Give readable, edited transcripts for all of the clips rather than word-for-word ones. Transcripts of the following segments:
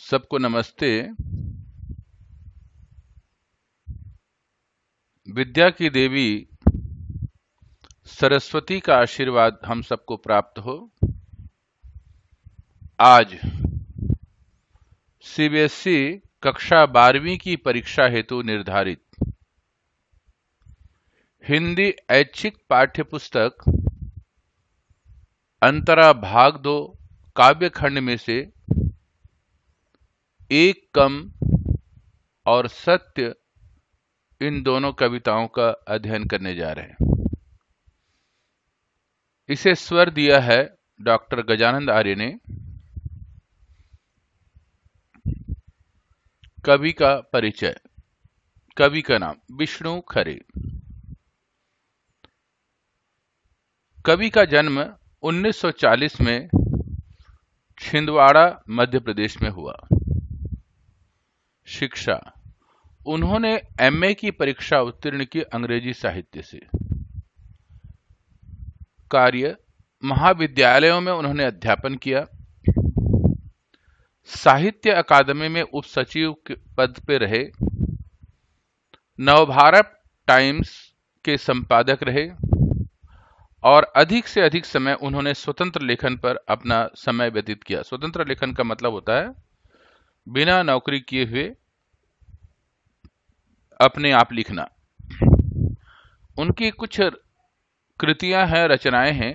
सबको नमस्ते। विद्या की देवी सरस्वती का आशीर्वाद हम सबको प्राप्त हो। आज सीबीएसई कक्षा 12वीं की परीक्षा हेतु निर्धारित हिंदी ऐच्छिक पाठ्य पुस्तक अंतरा भाग 2 काव्य खंड में से एक कम और सत्य, इन दोनों कविताओं का अध्ययन करने जा रहे हैं। इसे स्वर दिया है डॉक्टर गजानंद आर्य ने। कवि का परिचय। कवि का नाम विष्णु खरे। कवि का जन्म 1940 में छिंदवाड़ा मध्य प्रदेश में हुआ। शिक्षा, उन्होंने एमए की परीक्षा उत्तीर्ण की अंग्रेजी साहित्य से। कार्य, महाविद्यालयों में उन्होंने अध्यापन किया। साहित्य अकादमी में उप सचिव के पद पर रहे। नवभारत टाइम्स के संपादक रहे और अधिक से अधिक समय उन्होंने स्वतंत्र लेखन पर अपना समय व्यतीत किया। स्वतंत्र लेखन का मतलब होता है बिना नौकरी किए हुए अपने आप लिखना। उनकी कुछ कृतियां हैं, रचनाएं हैं।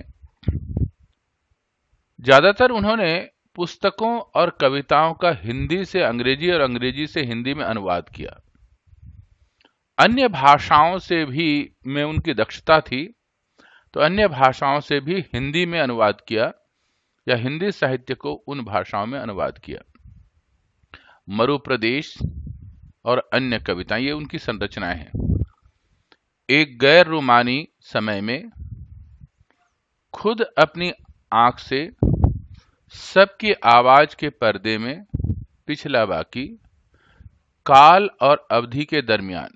ज्यादातर उन्होंने पुस्तकों और कविताओं का हिंदी से अंग्रेजी और अंग्रेजी से हिंदी में अनुवाद किया। अन्य भाषाओं से भी में उनकी दक्षता थी, तो अन्य भाषाओं से भी हिंदी में अनुवाद किया या हिंदी साहित्य को उन भाषाओं में अनुवाद किया। मरु प्रदेश और अन्य कविताएं, ये उनकी संरचनाएं हैं। एक गैर रोमानी समय में खुद अपनी आंख से सबकी आवाज के पर्दे में पिछला बाकी, काल और अवधि के दरमियान।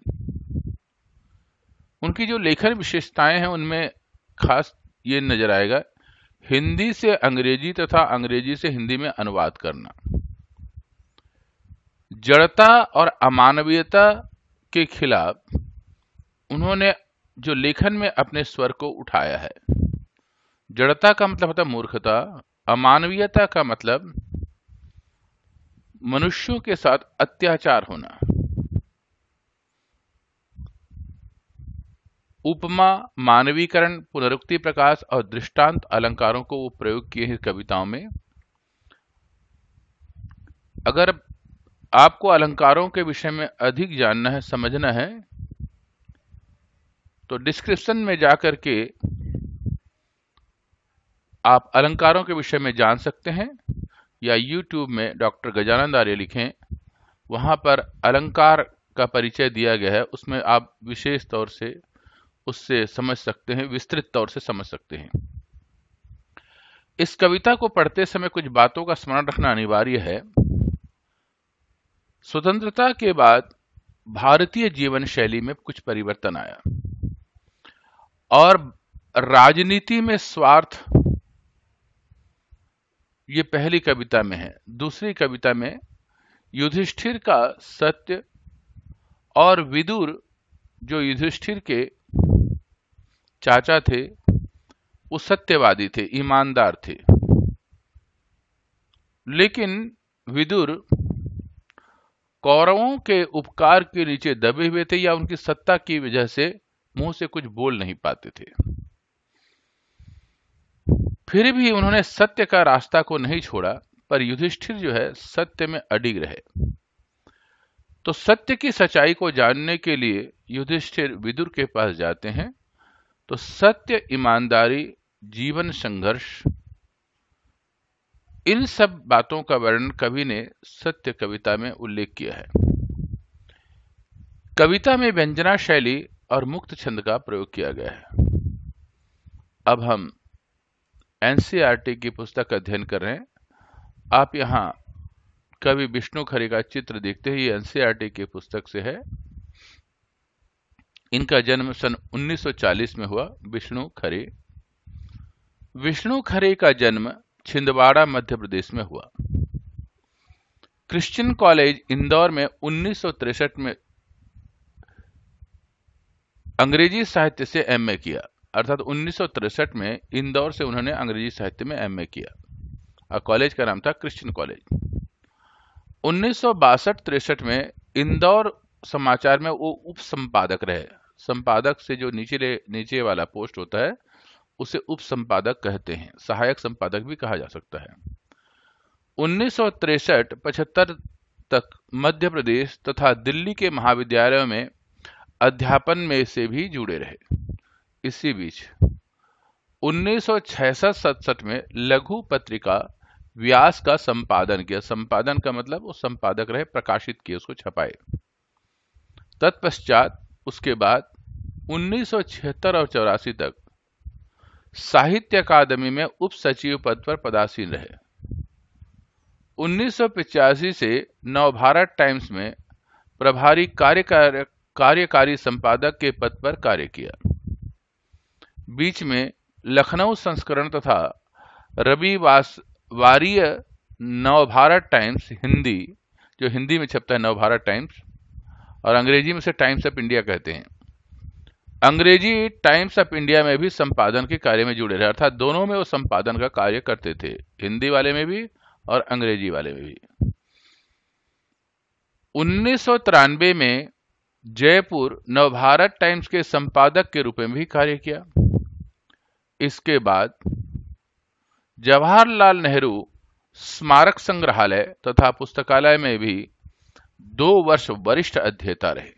उनकी जो लेखन विशेषताएं हैं उनमें खास ये नजर आएगा, हिंदी से अंग्रेजी तथा अंग्रेजी से हिंदी में अनुवाद करना। जड़ता और अमानवीयता के खिलाफ उन्होंने जो लेखन में अपने स्वर को उठाया है। जड़ता का मतलब होता है मूर्खता, अमानवीयता का मतलब मनुष्यों के साथ अत्याचार होना। उपमा, मानवीकरण, पुनरुक्ति प्रकाश और दृष्टांत अलंकारों को वो प्रयोग किए हैं कविताओं में। अगर आपको अलंकारों के विषय में अधिक जानना है, समझना है, तो डिस्क्रिप्शन में जाकर के आप अलंकारों के विषय में जान सकते हैं, या YouTube में डॉक्टर गजानंद आर्य लिखें, वहां पर अलंकार का परिचय दिया गया है। उसमें आप विशेष तौर से उससे समझ सकते हैं, विस्तृत तौर से समझ सकते हैं। इस कविता को पढ़ते समय कुछ बातों का स्मरण रखना अनिवार्य है। स्वतंत्रता के बाद भारतीय जीवन शैली में कुछ परिवर्तन आया और राजनीति में स्वार्थ, ये पहली कविता में है। दूसरी कविता में युधिष्ठिर का सत्य और विदुर, जो युधिष्ठिर के चाचा थे, वो सत्यवादी थे, ईमानदार थे। लेकिन विदुर कौरवों के उपकार के नीचे दबे हुए थे, या उनकी सत्ता की वजह से मुंह से कुछ बोल नहीं पाते थे। फिर भी उन्होंने सत्य का रास्ता को नहीं छोड़ा, पर युधिष्ठिर जो है सत्य में अडिग रहे। तो सत्य की सच्चाई को जानने के लिए युधिष्ठिर विदुर के पास जाते हैं। तो सत्य, ईमानदारी, जीवन संघर्ष, इन सब बातों का वर्णन कवि ने सत्य कविता में उल्लेख किया है। कविता में व्यंजना शैली और मुक्त छंद का प्रयोग किया गया है। अब हम एनसीईआरटी की पुस्तक का अध्ययन कर रहे हैं। आप यहाँ कवि विष्णु खरे का चित्र देखते हैं। ये एनसीईआरटी की पुस्तक से है। इनका जन्म सन 1940 में हुआ। विष्णु खरे। विष्णु खरे का जन्म छिंदवाड़ा मध्य प्रदेश में हुआ। क्रिश्चियन कॉलेज इंदौर में 1963 में अंग्रेजी साहित्य से एमए किया। अर्थात 1963 में इंदौर से उन्होंने अंग्रेजी साहित्य में एमए किया और कॉलेज का नाम था क्रिश्चियन कॉलेज। 1962-63 में इंदौर समाचार में वो उप संपादक रहे। संपादक से जो नीचे वाला पोस्ट होता है उसे उप संपादक कहते हैं, सहायक संपादक भी कहा जा सकता है। 1963-75 तक मध्य प्रदेश तथा दिल्ली के महाविद्यालयों में अध्यापन में से भी जुड़े रहे। इसी बीच 1966-67 में लघु पत्रिका व्यास का संपादन किया। संपादन का मतलब वो संपादक रहे, प्रकाशित किए, उसको छपाए। तत्पश्चात उसके बाद 1976 और 84 तक साहित्य अकादमी में उप सचिव पद पर पदासीन रहे। 1985 से नवभारत टाइम्स में प्रभारी कार्यकारी संपादक के पद पर कार्य किया। बीच में लखनऊ संस्करण तथा रविवारीय नवभारत टाइम्स हिंदी, जो हिंदी में छपता है नवभारत टाइम्स, और अंग्रेजी में से टाइम्स ऑफ इंडिया कहते हैं, अंग्रेजी टाइम्स ऑफ इंडिया में भी संपादन के कार्य में जुड़े रहे। अर्थात दोनों में वो संपादन का कार्य करते थे, हिंदी वाले में भी और अंग्रेजी वाले में भी। 1993 में जयपुर नवभारत टाइम्स के संपादक के रूप में भी कार्य किया। इसके बाद जवाहरलाल नेहरू स्मारक संग्रहालय तथा पुस्तकालय में भी 2 वर्ष वरिष्ठ अध्येता रहे।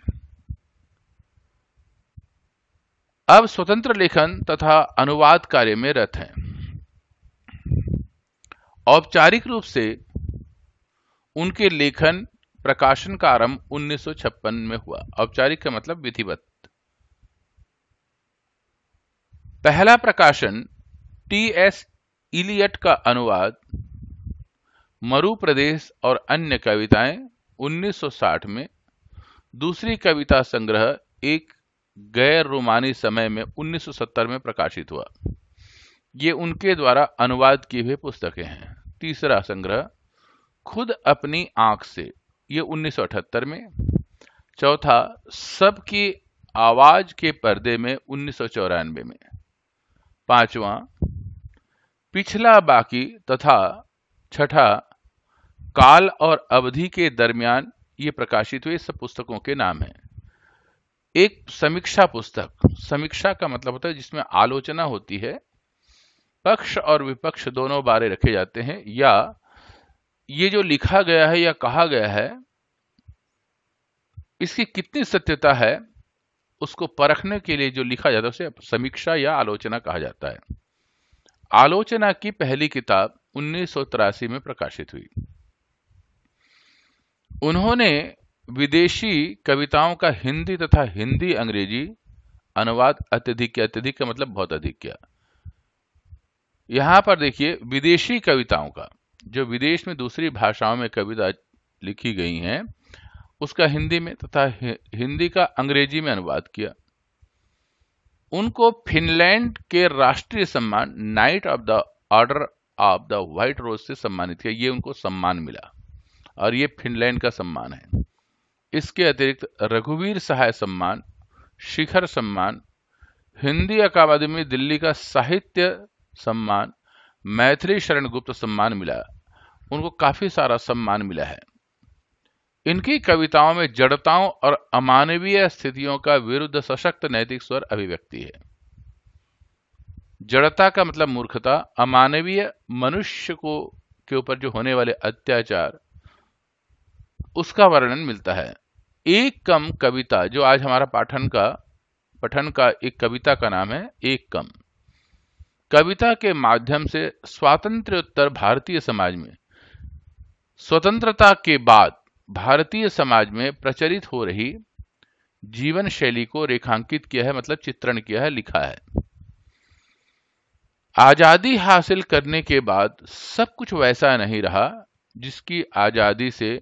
अब स्वतंत्र लेखन तथा अनुवाद कार्य में रत हैं। औपचारिक रूप से उनके लेखन प्रकाशन का आरंभ 1956 में हुआ। औपचारिक का मतलब विधिवत। पहला प्रकाशन टी.एस. इलियट का अनुवाद मरु प्रदेश और अन्य कविताएं 1960 में, दूसरी कविता संग्रह एक गैर रोमानी समय में 1970 में प्रकाशित हुआ। ये उनके द्वारा अनुवाद की हुई पुस्तकें हैं। तीसरा संग्रह खुद अपनी आंख से, ये 1978 में। चौथा सबकी आवाज के पर्दे में 1994 में। पांचवा पिछला बाकी तथा छठा काल और अवधि के दरमियान, ये प्रकाशित हुए। सब पुस्तकों के नाम हैं। एक समीक्षा पुस्तक, समीक्षा का मतलब होता है जिसमें आलोचना होती है, पक्ष और विपक्ष दोनों बारे रखे जाते हैं, या ये जो लिखा गया है या कहा गया है इसकी कितनी सत्यता है उसको परखने के लिए जो लिखा जाता है उसे समीक्षा या आलोचना कहा जाता है। आलोचना की पहली किताब 1983 में प्रकाशित हुई। उन्होंने विदेशी कविताओं का हिंदी तथा हिंदी अंग्रेजी अनुवाद अत्यधिक किया। अत्यधिक का मतलब बहुत अधिक किया। यहां पर देखिए, विदेशी कविताओं का, जो विदेश में दूसरी भाषाओं में कविता लिखी गई हैं, उसका हिंदी में तथा हिंदी का अंग्रेजी में अनुवाद किया। उनको फिनलैंड के राष्ट्रीय सम्मान knight of the order of the white rose से सम्मानित किया। ये उनको सम्मान मिला और ये फिनलैंड का सम्मान है। इसके अतिरिक्त रघुवीर सहाय सम्मान, शिखर सम्मान, हिंदी अकादमी दिल्ली का साहित्य सम्मान, मैथिली शरण गुप्त सम्मान मिला। उनको काफी सारा सम्मान मिला है। इनकी कविताओं में जड़ताओं और अमानवीय स्थितियों का विरुद्ध सशक्त नैतिक स्वर अभिव्यक्ति है। जड़ता का मतलब मूर्खता, अमानवीय मनुष्य को के ऊपर जो होने वाले अत्याचार, उसका वर्णन मिलता है। एक कम कविता, जो आज हमारा पठन का एक कविता का नाम है एक कम, कविता के माध्यम से स्वातंत्र्योत्तर भारतीय समाज में, स्वतंत्रता के बाद भारतीय समाज में प्रचलित हो रही जीवन शैली को रेखांकित किया है, मतलब चित्रण किया है, लिखा है। आजादी हासिल करने के बाद सब कुछ वैसा नहीं रहा जिसकी आजादी से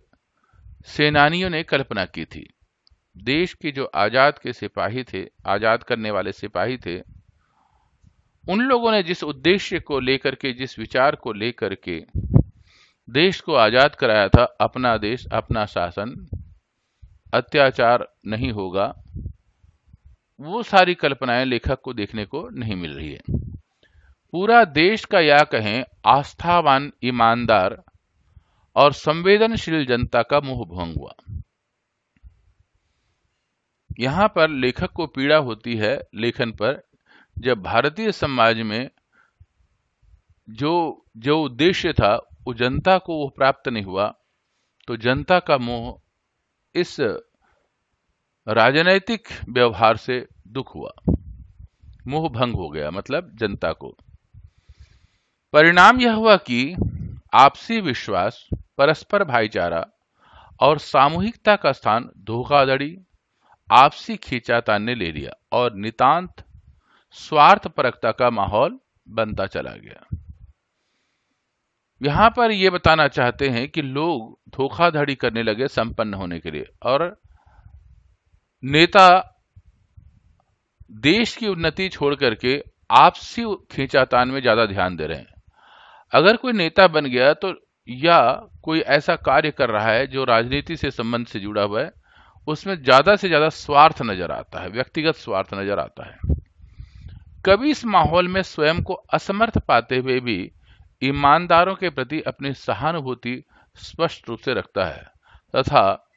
सेनानियों ने कल्पना की थी। देश के जो आजाद के सिपाही थे, आजाद करने वाले सिपाही थे, उन लोगों ने जिस उद्देश्य को लेकर के, जिस विचार को लेकर के देश को आजाद कराया था, अपना देश अपना शासन, अत्याचार नहीं होगा, वो सारी कल्पनाएं लेखक को देखने को नहीं मिल रही है। पूरा देश का या कहें आस्थावान, ईमानदार और संवेदनशील जनता का मोह भंग हुआ। यहां पर लेखक को पीड़ा होती है लेखन पर, जब भारतीय समाज में जो जो उद्देश्य था वो जनता को वो प्राप्त नहीं हुआ, तो जनता का मोह इस राजनैतिक व्यवहार से दुख हुआ, मोह भंग हो गया, मतलब जनता को। परिणाम यह हुआ कि आपसी विश्वास, परस्पर भाईचारा और सामूहिकता का स्थान धोखाधड़ी, आपसी खींचातान ने ले लिया और नितांत स्वार्थपरकता का माहौल बनता चला गया। यहां पर यह बताना चाहते हैं कि लोग धोखाधड़ी करने लगे संपन्न होने के लिए, और नेता देश की उन्नति छोड़ करके आपसी खींचातान में ज्यादा ध्यान दे रहे हैं। अगर कोई नेता बन गया तो, या कोई ऐसा कार्य कर रहा है जो राजनीति से संबंध से जुड़ा हुआ है, उसमें ज्यादा से ज्यादा स्वार्थ नजर आता है, व्यक्तिगत स्वार्थ नजर आता है। कभी इस माहौल में स्वयं को असमर्थ पाते हुए भी ईमानदारों के प्रति अपनी सहानुभूति स्पष्ट रूप से रखता है, तथा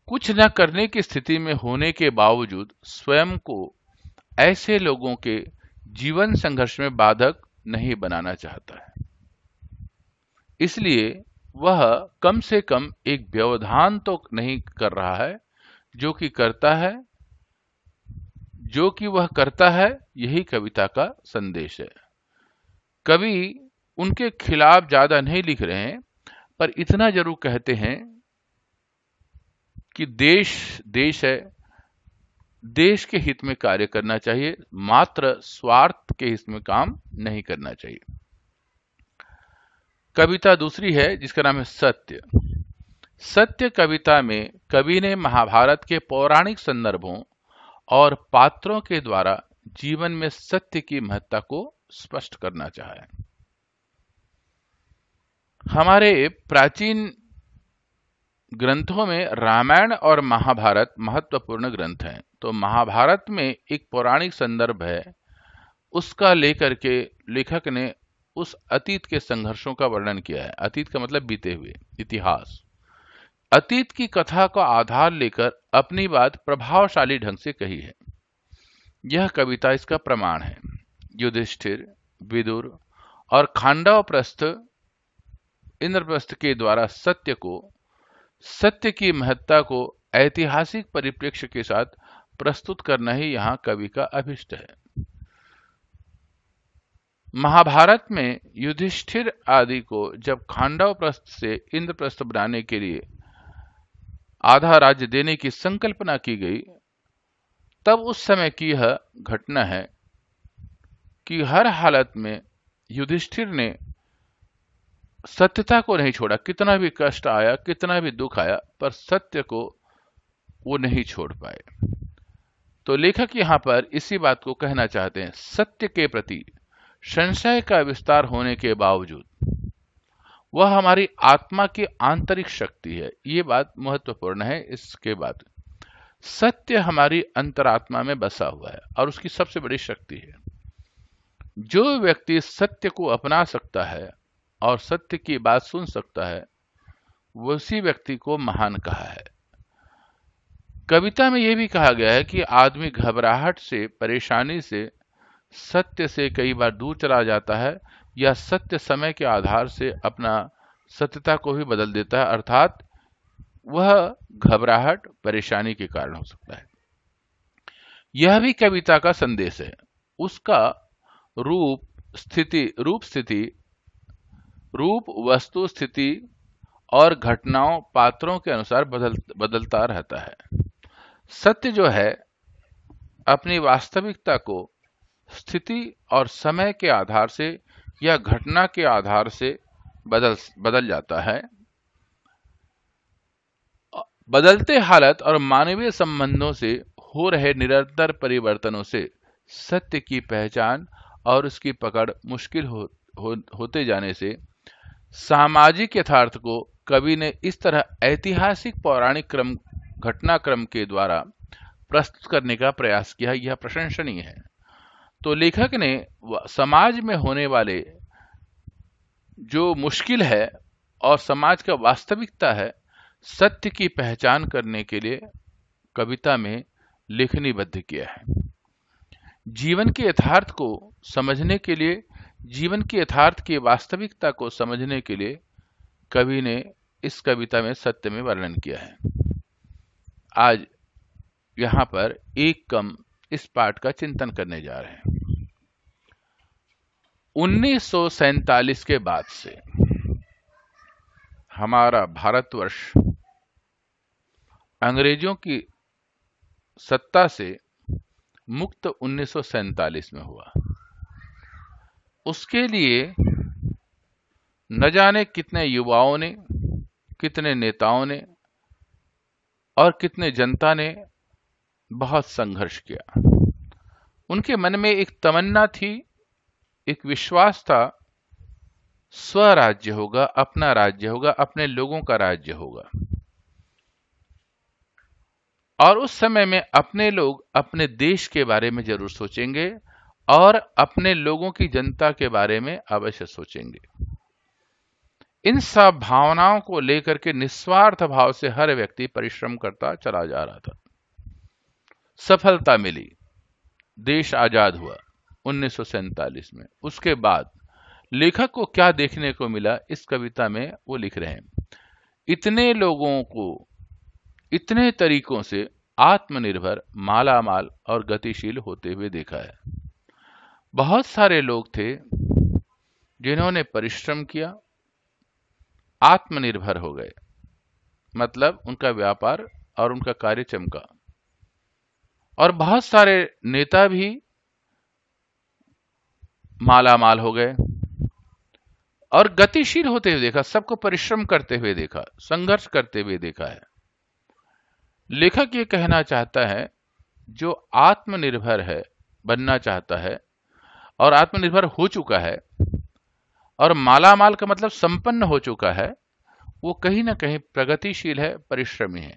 कुछ न करने की स्थिति में होने के बावजूद स्वयं को ऐसे लोगों के जीवन संघर्ष में बाधक नहीं बनाना चाहता है। इसलिए वह कम से कम एक व्यवधान तो नहीं कर रहा है, जो कि वह करता है, यही कविता का संदेश है। कवि उनके खिलाफ ज्यादा नहीं लिख रहे हैं, पर इतना जरूर कहते हैं कि देश देश है, देश के हित में कार्य करना चाहिए, मात्र स्वार्थ के हित में काम नहीं करना चाहिए। कविता दूसरी है जिसका नाम है सत्य। सत्य कविता में कवि ने महाभारत के पौराणिक संदर्भों और पात्रों के द्वारा जीवन में सत्य की महत्ता को स्पष्ट करना चाहा है। हमारे प्राचीन ग्रंथों में रामायण और महाभारत महत्वपूर्ण ग्रंथ हैं। तो महाभारत में एक पौराणिक संदर्भ है, उसका लेकर के लेखक ने उस अतीत के संघर्षों का वर्णन किया है। अतीत का मतलब बीते हुए, इतिहास। अतीत की कथा का आधार लेकर अपनी बात प्रभावशाली ढंग से कही है। यह कविता इसका प्रमाण है। युधिष्ठिर, विदुर और खांडवप्रस्थ, इंद्रप्रस्थ के द्वारा सत्य की महत्ता को ऐतिहासिक परिप्रेक्ष्य के साथ प्रस्तुत करना ही यहाँ कवि का अभिष्ट है। महाभारत में युधिष्ठिर आदि को जब खांडवप्रस्थ से इंद्रप्रस्थ बनाने के लिए आधा राज्य देने की संकल्पना की गई, तब उस समय की यह घटना है कि हर हालत में युधिष्ठिर ने सत्यता को नहीं छोड़ा। कितना भी कष्ट आया, कितना भी दुख आया, पर सत्य को वो नहीं छोड़ पाए। तो लेखक यहां पर इसी बात को कहना चाहते हैं, सत्य के प्रति संशय का विस्तार होने के बावजूद वह हमारी आत्मा की आंतरिक शक्ति है। ये बात महत्वपूर्ण है। इसके बाद सत्य हमारी अंतरात्मा में बसा हुआ है और उसकी सबसे बड़ी शक्ति है। जो व्यक्ति सत्य को अपना सकता है और सत्य की बात सुन सकता है, उसी व्यक्ति को महान कहा है। कविता में यह भी कहा गया है कि आदमी घबराहट से, परेशानी से सत्य से कई बार दूर चला जाता है, या सत्य समय के आधार से अपना सत्यता को भी बदल देता है, अर्थात वह घबराहट परेशानी के कारण हो सकता है। यह भी कविता का संदेश है। उसका रूप वस्तु स्थिति और घटनाओं, पात्रों के अनुसार बदलता रहता है। सत्य जो है अपनी वास्तविकता को स्थिति और समय के आधार से या घटना के आधार से बदल जाता है। बदलते हालत और मानवीय संबंधों से हो रहे निरंतर परिवर्तनों से सत्य की पहचान और उसकी पकड़ मुश्किल होते जाने से सामाजिक यथार्थ को कवि ने इस तरह ऐतिहासिक पौराणिक घटनाक्रम के द्वारा प्रस्तुत करने का प्रयास किया, यह प्रशंसनीय है। तो लेखक ने समाज में होने वाले जो मुश्किल है और समाज का वास्तविकता है, सत्य की पहचान करने के लिए कविता में लेखनीबद्ध किया है। जीवन के यथार्थ को समझने के लिए, जीवन के यथार्थ की वास्तविकता को समझने के लिए कवि ने इस कविता में सत्य में वर्णन किया है। आज यहां पर एक कम इस पाठ का चिंतन करने जा रहे हैं। 1947 के बाद से हमारा भारतवर्ष अंग्रेजों की सत्ता से मुक्त 1947 में हुआ। उसके लिए न जाने कितने युवाओं ने, कितने नेताओं ने और कितने जनता ने बहुत संघर्ष किया। उनके मन में एक तमन्ना थी, एक विश्वास था, स्वराज्य होगा, अपना राज्य होगा, अपने लोगों का राज्य होगा। और उस समय में अपने लोग अपने देश के बारे में जरूर सोचेंगे और अपने लोगों की, जनता के बारे में अवश्य सोचेंगे। इन सब भावनाओं को लेकर के निस्वार्थ भाव से हर व्यक्ति परिश्रम करता चला जा रहा था। सफलता मिली, देश आजाद हुआ 1947 में। उसके बाद लेखक को क्या देखने को मिला, इस कविता में वो लिख रहे हैं। इतने लोगों को इतने तरीकों से आत्मनिर्भर, मालामाल और गतिशील होते हुए देखा है। बहुत सारे लोग थे जिन्होंने परिश्रम किया, आत्मनिर्भर हो गए, मतलब उनका व्यापार और उनका कार्य चमका। और बहुत सारे नेता भी मालामाल हो गए और गतिशील होते हुए देखा, सबको परिश्रम करते हुए देखा, संघर्ष करते हुए देखा है। लेखक ये कहना चाहता है, जो आत्मनिर्भर है, बनना चाहता है और आत्मनिर्भर हो चुका है और मालामाल का मतलब संपन्न हो चुका है, वो कहीं ना कहीं प्रगतिशील है, परिश्रमी है।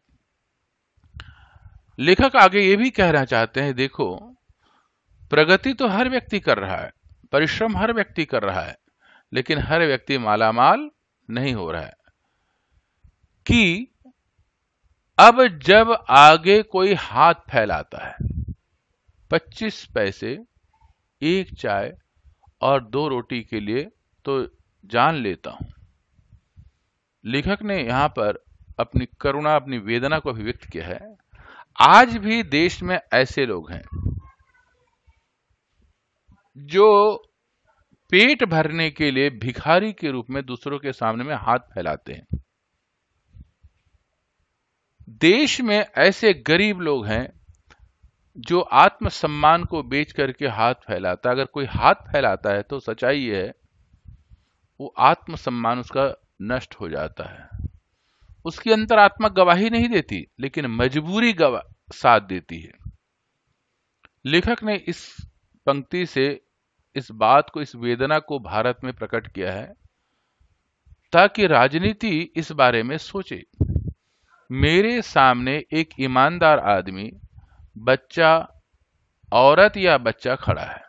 लेखक आगे ये भी कहना चाहते हैं, देखो प्रगति तो हर व्यक्ति कर रहा है, परिश्रम हर व्यक्ति कर रहा है, लेकिन हर व्यक्ति मालामाल नहीं हो रहा है। कि अब जब आगे कोई हाथ फैलाता है, 25 पैसे, एक चाय और 2 रोटी के लिए तो जान लेता हूं। लेखक ने यहां पर अपनी करुणा, अपनी वेदना को अभिव्यक्त किया है। आज भी देश में ऐसे लोग हैं जो पेट भरने के लिए भिखारी के रूप में दूसरों के सामने में हाथ फैलाते हैं। देश में ऐसे गरीब लोग हैं जो आत्मसम्मान को बेच करके हाथ फैलाता है। अगर कोई हाथ फैलाता है तो सच्चाई है, वो आत्मसम्मान उसका नष्ट हो जाता है। उसकी अंतरात्मा गवाही नहीं देती, लेकिन मजबूरी साथ देती है। लेखक ने इस पंक्ति से इस बात को, इस वेदना को भारत में प्रकट किया है ताकि राजनीति इस बारे में सोचे। मेरे सामने एक ईमानदार आदमी, बच्चा, औरत या बच्चा खड़ा है,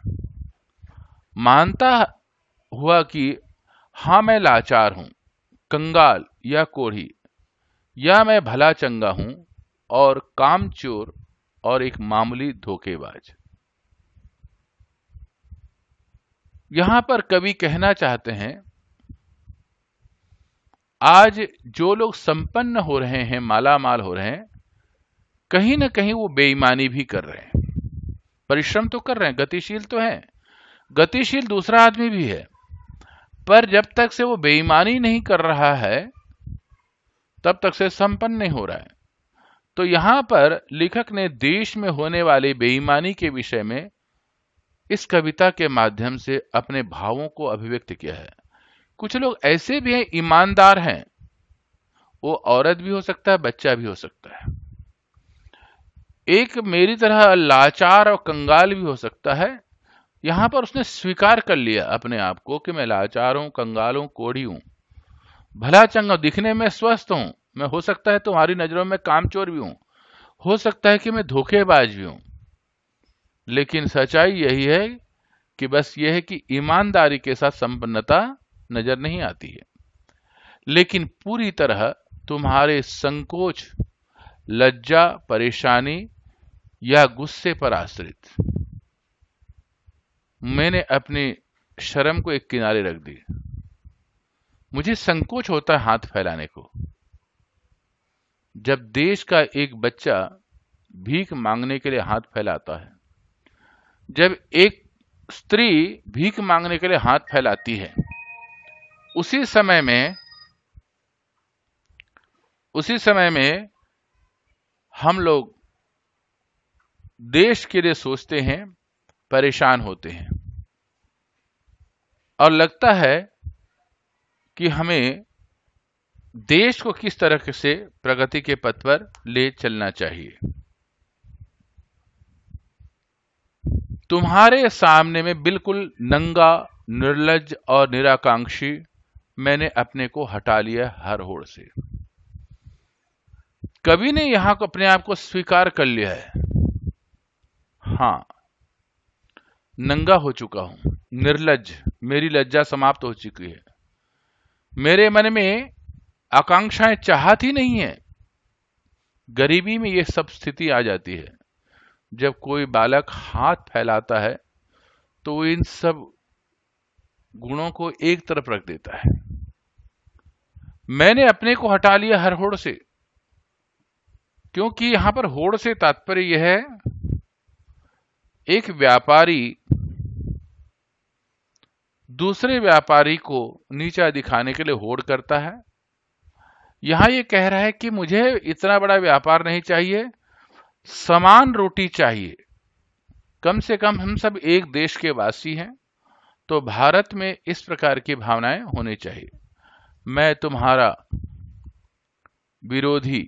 मानता हुआ कि हां मैं लाचार हूं, कंगाल या कोढ़ी, या मैं भला चंगा हूं और कामचोर और एक मामूली धोखेबाज। यहां पर कवि कहना चाहते हैं, आज जो लोग संपन्न हो रहे हैं, मालामाल हो रहे हैं, कहीं ना कहीं वो बेईमानी भी कर रहे हैं। परिश्रम तो कर रहे हैं, गतिशील तो हैं, गतिशील दूसरा आदमी भी है, पर जब तक से वो बेईमानी नहीं कर रहा है तब तक से संपन्न नहीं हो रहा है। तो यहां पर लेखक ने देश में होने वाली बेईमानी के विषय में इस कविता के माध्यम से अपने भावों को अभिव्यक्त किया है। कुछ लोग ऐसे भी हैं, ईमानदार हैं, वो औरत भी हो सकता है, बच्चा भी हो सकता है। एक मेरी तरह लाचार और कंगाल भी हो सकता है। यहां पर उसने स्वीकार कर लिया अपने आप को कि मैं लाचार हूं, कंगाल हूं, कोढ़ी हूं, भला चंगा दिखने में स्वस्थ हूं, मैं हो सकता है तुम्हारी नजरों में कामचोर भी हूं, हो सकता है कि मैं धोखेबाज भी हूं, लेकिन सच्चाई यही है कि बस यह है कि ईमानदारी के साथ संपन्नता नजर नहीं आती है, लेकिन पूरी तरह तुम्हारे संकोच, लज्जा, परेशानी या गुस्से पर आश्रित। मैंने अपनी शर्म को एक किनारे रख दी। मुझे संकोच होता है हाथ फैलाने को। जब देश का एक बच्चा भीख मांगने के लिए हाथ फैलाता है, जब एक स्त्री भीख मांगने के लिए हाथ फैलाती है, उसी समय में हम लोग देश के लिए सोचते हैं, परेशान होते हैं और लगता है कि हमें देश को किस तरह से प्रगति के पथ पर ले चलना चाहिए। तुम्हारे सामने में बिल्कुल नंगा, निर्लज्ज और निराकांक्षी मैंने अपने को हटा लिया हर होड़ से। कवि ने यहां को अपने आप को स्वीकार कर लिया है। हां, नंगा हो चुका हूं, निर्लज्ज, मेरी लज्जा समाप्त हो चुकी है। मेरे मन में आकांक्षाएं, चाहत ही नहीं है। गरीबी में यह सब स्थिति आ जाती है। जब कोई बालक हाथ फैलाता है तो वो इन सब गुणों को एक तरफ रख देता है। मैंने अपने को हटा लिया हर होड़ से, क्योंकि यहां पर होड़ से तात्पर्य यह है, एक व्यापारी दूसरे व्यापारी को नीचा दिखाने के लिए होड़ करता है। यहां यह कह रहा है कि मुझे इतना बड़ा व्यापार नहीं चाहिए, समान रोटी चाहिए। कम से कम हम सब एक देश के वासी हैं, तो भारत में इस प्रकार की भावनाएं होनी चाहिए। मैं तुम्हारा विरोधी,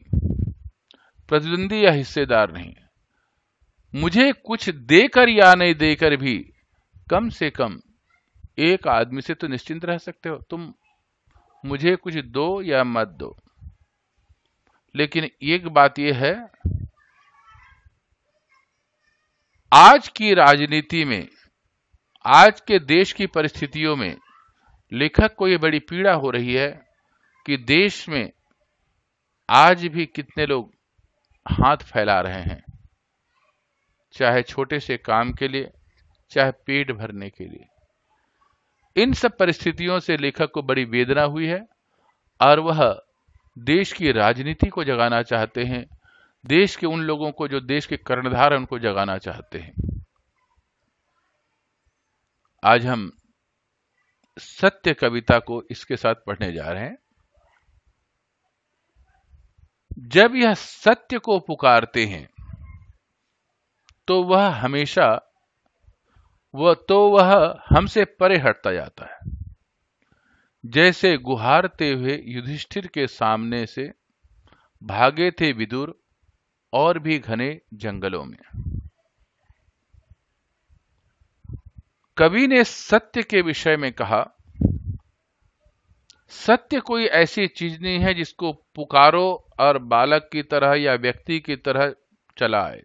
प्रतिद्वंदी या हिस्सेदार नहीं। मुझे कुछ देकर या नहीं देकर भी कम से कम एक आदमी से तो निश्चिंत रह सकते हो। तुम मुझे कुछ दो या मत दो, लेकिन एक बात यह है, आज की राजनीति में, आज के देश की परिस्थितियों में लेखक को यह बड़ी पीड़ा हो रही है कि देश में आज भी कितने लोग हाथ फैला रहे हैं, चाहे छोटे से काम के लिए, चाहे पेट भरने के लिए। इन सब परिस्थितियों से लेखक को बड़ी वेदना हुई है और वह देश की राजनीति को जगाना चाहते हैं, देश के उन लोगों को जो देश के कर्णधार हैं उनको जगाना चाहते हैं। आज हम सत्य कविता को इसके साथ पढ़ने जा रहे हैं। जब यह सत्य को पुकारते हैं तो वह हमसे परे हटता जाता है। जैसे गुहारते हुए युधिष्ठिर के सामने से भागे थे विदुर और भी घने जंगलों में। कवि ने सत्य के विषय में कहा, सत्य कोई ऐसी चीज नहीं है जिसको पुकारो और बालक की तरह या व्यक्ति की तरह चला आए,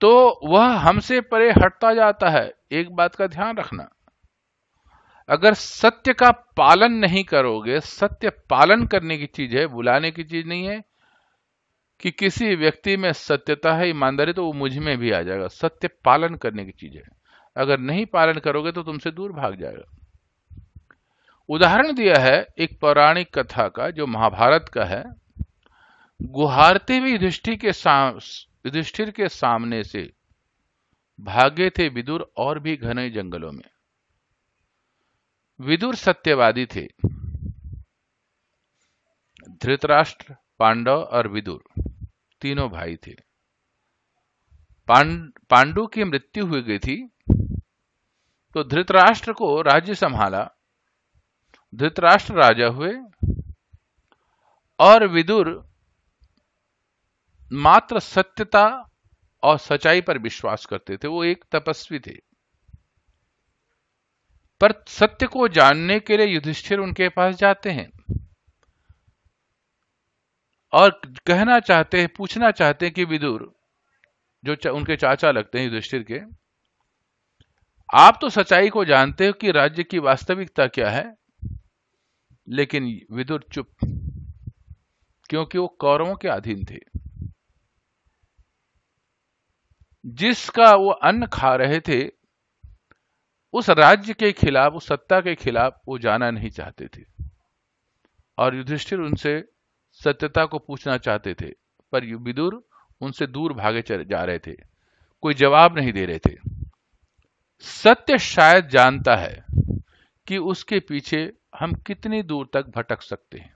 तो वह हमसे परे हटता जाता है। एक बात का ध्यान रखना, अगर सत्य का पालन नहीं करोगे, सत्य पालन करने की चीज है, बुलाने की चीज नहीं है कि किसी व्यक्ति में सत्यता है, ईमानदारी, तो वो मुझ में भी आ जाएगा। सत्य पालन करने की चीज है। अगर नहीं पालन करोगे तो तुमसे दूर भाग जाएगा। उदाहरण दिया है एक पौराणिक कथा का जो महाभारत का है। गुहारते हुए युधिष्ठिर के सामने से भागे थे विदुर और भी घने जंगलों में। विदुर सत्यवादी थे। धृतराष्ट्र, पांडव और विदुर तीनों भाई थे। पांडु की मृत्यु हो गई थी तो धृतराष्ट्र को राज्य संभाला। धृतराष्ट्र राजा हुए और विदुर मात्र सत्यता और सच्चाई पर विश्वास करते थे। वो एक तपस्वी थे। पर सत्य को जानने के लिए युधिष्ठिर उनके पास जाते हैं और कहना चाहते हैं, पूछना चाहते हैं कि विदुर, जो उनके चाचा लगते हैं युधिष्ठिर के, आप तो सच्चाई को जानते हो कि राज्य की वास्तविकता क्या है। लेकिन विदुर चुप, क्योंकि वो कौरवों के अधीन थे। जिसका वो अन्न खा रहे थे, उस राज्य के खिलाफ, उस सत्ता के खिलाफ वो जाना नहीं चाहते थे। और युधिष्ठिर उनसे सत्यता को पूछना चाहते थे, पर विदुर उनसे दूर भागे चले जा रहे थे, कोई जवाब नहीं दे रहे थे। सत्य शायद जानता है कि उसके पीछे हम कितनी दूर तक भटक सकते हैं।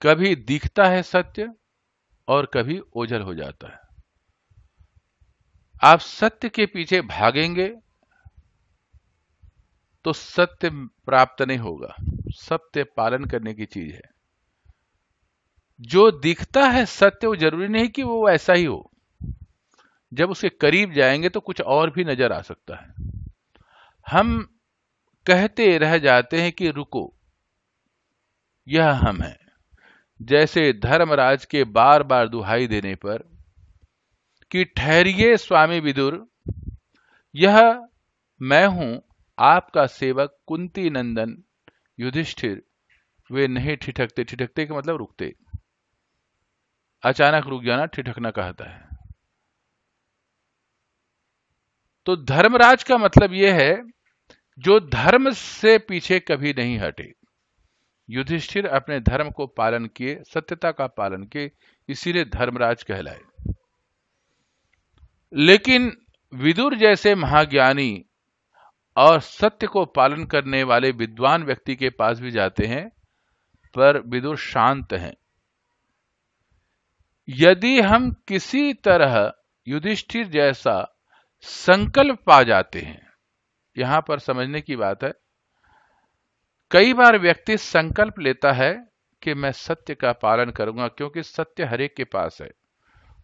कभी दिखता है सत्य और कभी ओझल हो जाता है। आप सत्य के पीछे भागेंगे तो सत्य प्राप्त नहीं होगा। सत्य पालन करने की चीज है। जो दिखता है सत्य, वो जरूरी नहीं कि वो ऐसा ही हो। जब उसके करीब जाएंगे तो कुछ और भी नजर आ सकता है। हम कहते रह जाते हैं कि रुको, यह हम हैं। जैसे धर्मराज के बार बार दुहाई देने पर कि ठहरिए स्वामी विदुर, यह मैं हूं आपका सेवक कुंती नंदन युधिष्ठिर, वे नहीं ठिठकते। ठिठकते का मतलब रुकते, अचानक रुक जाना ठिठकना कहता है। तो धर्मराज का मतलब यह है जो धर्म से पीछे कभी नहीं हटे। युधिष्ठिर अपने धर्म को पालन किए, सत्यता का पालन किए, इसीलिए धर्मराज कहलाए। लेकिन विदुर जैसे महाज्ञानी और सत्य को पालन करने वाले विद्वान व्यक्ति के पास भी जाते हैं, पर विदुर शांत हैं। यदि हम किसी तरह युधिष्ठिर जैसा संकल्प पा जाते हैं, यहां पर समझने की बात है, कई बार व्यक्ति संकल्प लेता है कि मैं सत्य का पालन करूंगा, क्योंकि सत्य हर एक के पास है,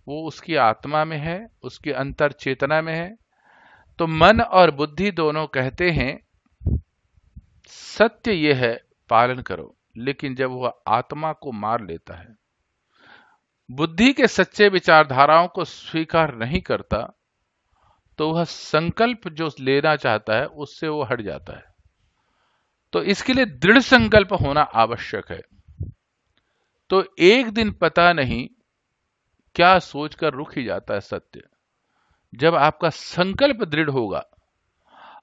वो उसकी आत्मा में है, उसकी अंतर चेतना में है। तो मन और बुद्धि दोनों कहते हैं सत्य यह है, पालन करो। लेकिन जब वह आत्मा को मार लेता है, बुद्धि के सच्चे विचारधाराओं को स्वीकार नहीं करता, तो वह संकल्प जो लेना चाहता है उससे वो हट जाता है। तो इसके लिए दृढ़ संकल्प होना आवश्यक है। तो एक दिन पता नहीं क्या सोचकर रुक ही जाता है सत्य। जब आपका संकल्प दृढ़ होगा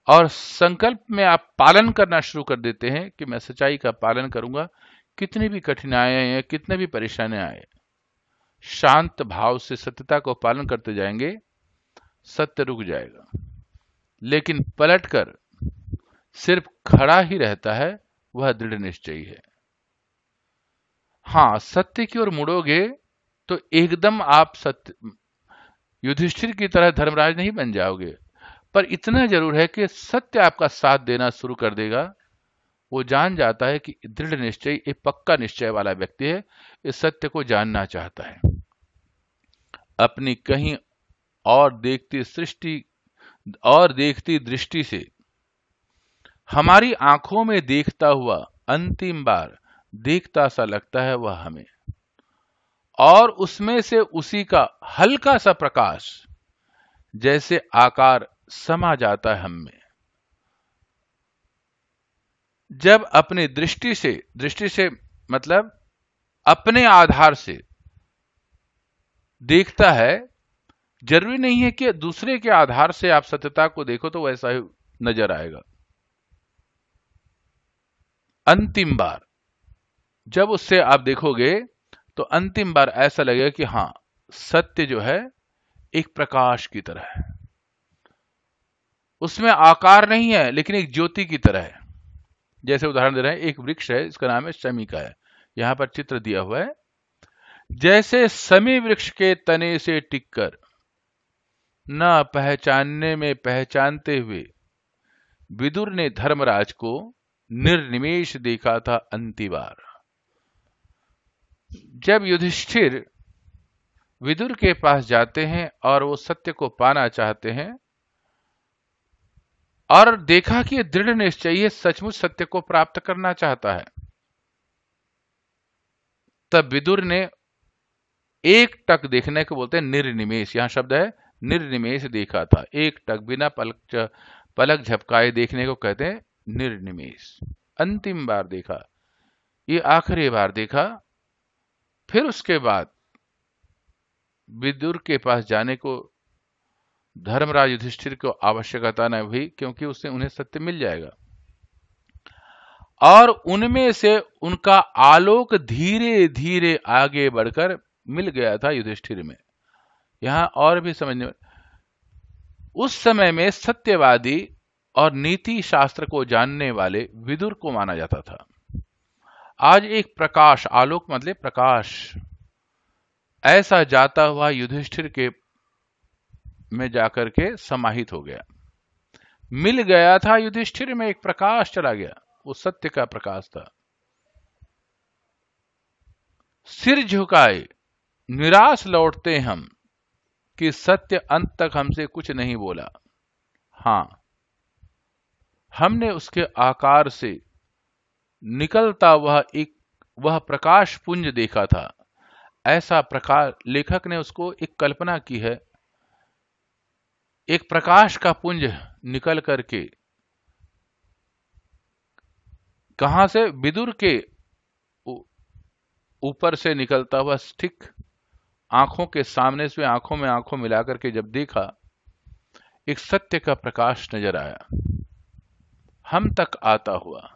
और संकल्प में आप पालन करना शुरू कर देते हैं कि मैं सच्चाई का पालन करूंगा, कितनी भी कठिनाइयां आए, कितने भी परेशानियां आए, शांत भाव से सत्यता को पालन करते जाएंगे, सत्य रुक जाएगा। लेकिन पलटकर सिर्फ खड़ा ही रहता है, वह दृढ़ निश्चयी है। हां, सत्य की ओर मुड़ोगे तो एकदम आप सत्य युधिष्ठिर की तरह धर्मराज नहीं बन जाओगे, पर इतना जरूर है कि सत्य आपका साथ देना शुरू कर देगा। वो जान जाता है कि दृढ़ निश्चय, एक पक्का निश्चय वाला व्यक्ति है, इस सत्य को जानना चाहता है। अपनी कहीं और देखती दृष्टि से हमारी आंखों में देखता हुआ अंतिम बार देखता सा लगता है वह हमें, और उसमें से उसी का हल्का सा प्रकाश जैसे आकार समा जाता है हम में। जब अपनी दृष्टि से मतलब अपने आधार से देखता है, जरूरी नहीं है कि दूसरे के आधार से आप सत्यता को देखो तो वैसा ही नजर आएगा। अंतिम बार जब उससे आप देखोगे तो अंतिम बार ऐसा लगेगा कि हां, सत्य जो है एक प्रकाश की तरह है, उसमें आकार नहीं है लेकिन एक ज्योति की तरह है। जैसे उदाहरण दे रहे हैं, एक वृक्ष है, इसका नाम है शमी का है, यहां पर चित्र दिया हुआ है। जैसे शमी वृक्ष के तने से टिककर न पहचानने में पहचानते हुए विदुर ने धर्मराज को निर्निमेष देखा था अंतिम बार। जब युधिष्ठिर विदुर के पास जाते हैं और वो सत्य को पाना चाहते हैं, और देखा कि ये दृढ़ निश्चय ये सचमुच सत्य को प्राप्त करना चाहता है। तब विदुर ने एक टक देखने को बोलते हैं निर्निमेष, यहां शब्द है निर्निमेष देखा था। एक टक बिना पलक झपकाए देखने को कहते हैं निर्निमेष। अंतिम बार देखा, ये आखिरी बार देखा। फिर उसके बाद विदुर के पास जाने को धर्मराज युधिष्ठिर को आवश्यकता न हुई, क्योंकि उससे उन्हें सत्य मिल जाएगा। और उनमें से उनका आलोक धीरे धीरे आगे बढ़कर मिल गया था युधिष्ठिर में। यहां और भी समझने, उस समय में सत्यवादी और नीति शास्त्र को जानने वाले विदुर को माना जाता था। आज एक प्रकाश, आलोक मतलब प्रकाश, ऐसा जाता हुआ युधिष्ठिर के में जाकर के समाहित हो गया, मिल गया था युधिष्ठिर में, एक प्रकाश चला गया, वो सत्य का प्रकाश था। सिर झुकाए निराश लौटते हम कि सत्य अंत तक हमसे कुछ नहीं बोला। हां, हमने उसके आकार से निकलता वह प्रकाश पुंज देखा था। ऐसा प्रकाश, लेखक ने उसको एक कल्पना की है, एक प्रकाश का पुंज निकल करके कहां से, विदुर के ऊपर से निकलता हुआ, ठीक आंखों के सामने से आंखों में आंखों मिलाकर के जब देखा, एक सत्य का प्रकाश नजर आया, हम तक आता हुआ।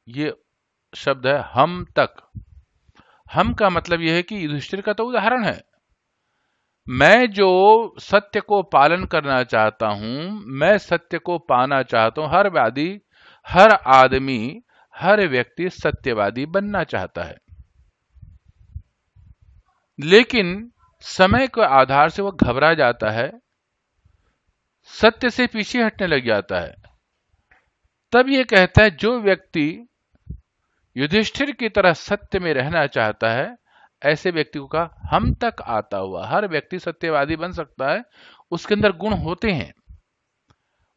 ये शब्द है हम तक। हम का मतलब यह है कि युधिष्ठिर का तो उदाहरण है, मैं जो सत्य को पालन करना चाहता हूं, मैं सत्य को पाना चाहता हूं। हर वादी, हर आदमी, हर व्यक्ति सत्यवादी बनना चाहता है, लेकिन समय के आधार से वह घबरा जाता है, सत्य से पीछे हटने लग जाता है। तब यह कहता है, जो व्यक्ति युधिष्ठिर की तरह सत्य में रहना चाहता है, ऐसे व्यक्ति का हम तक आता हुआ। हर व्यक्ति सत्यवादी बन सकता है, उसके अंदर गुण होते हैं,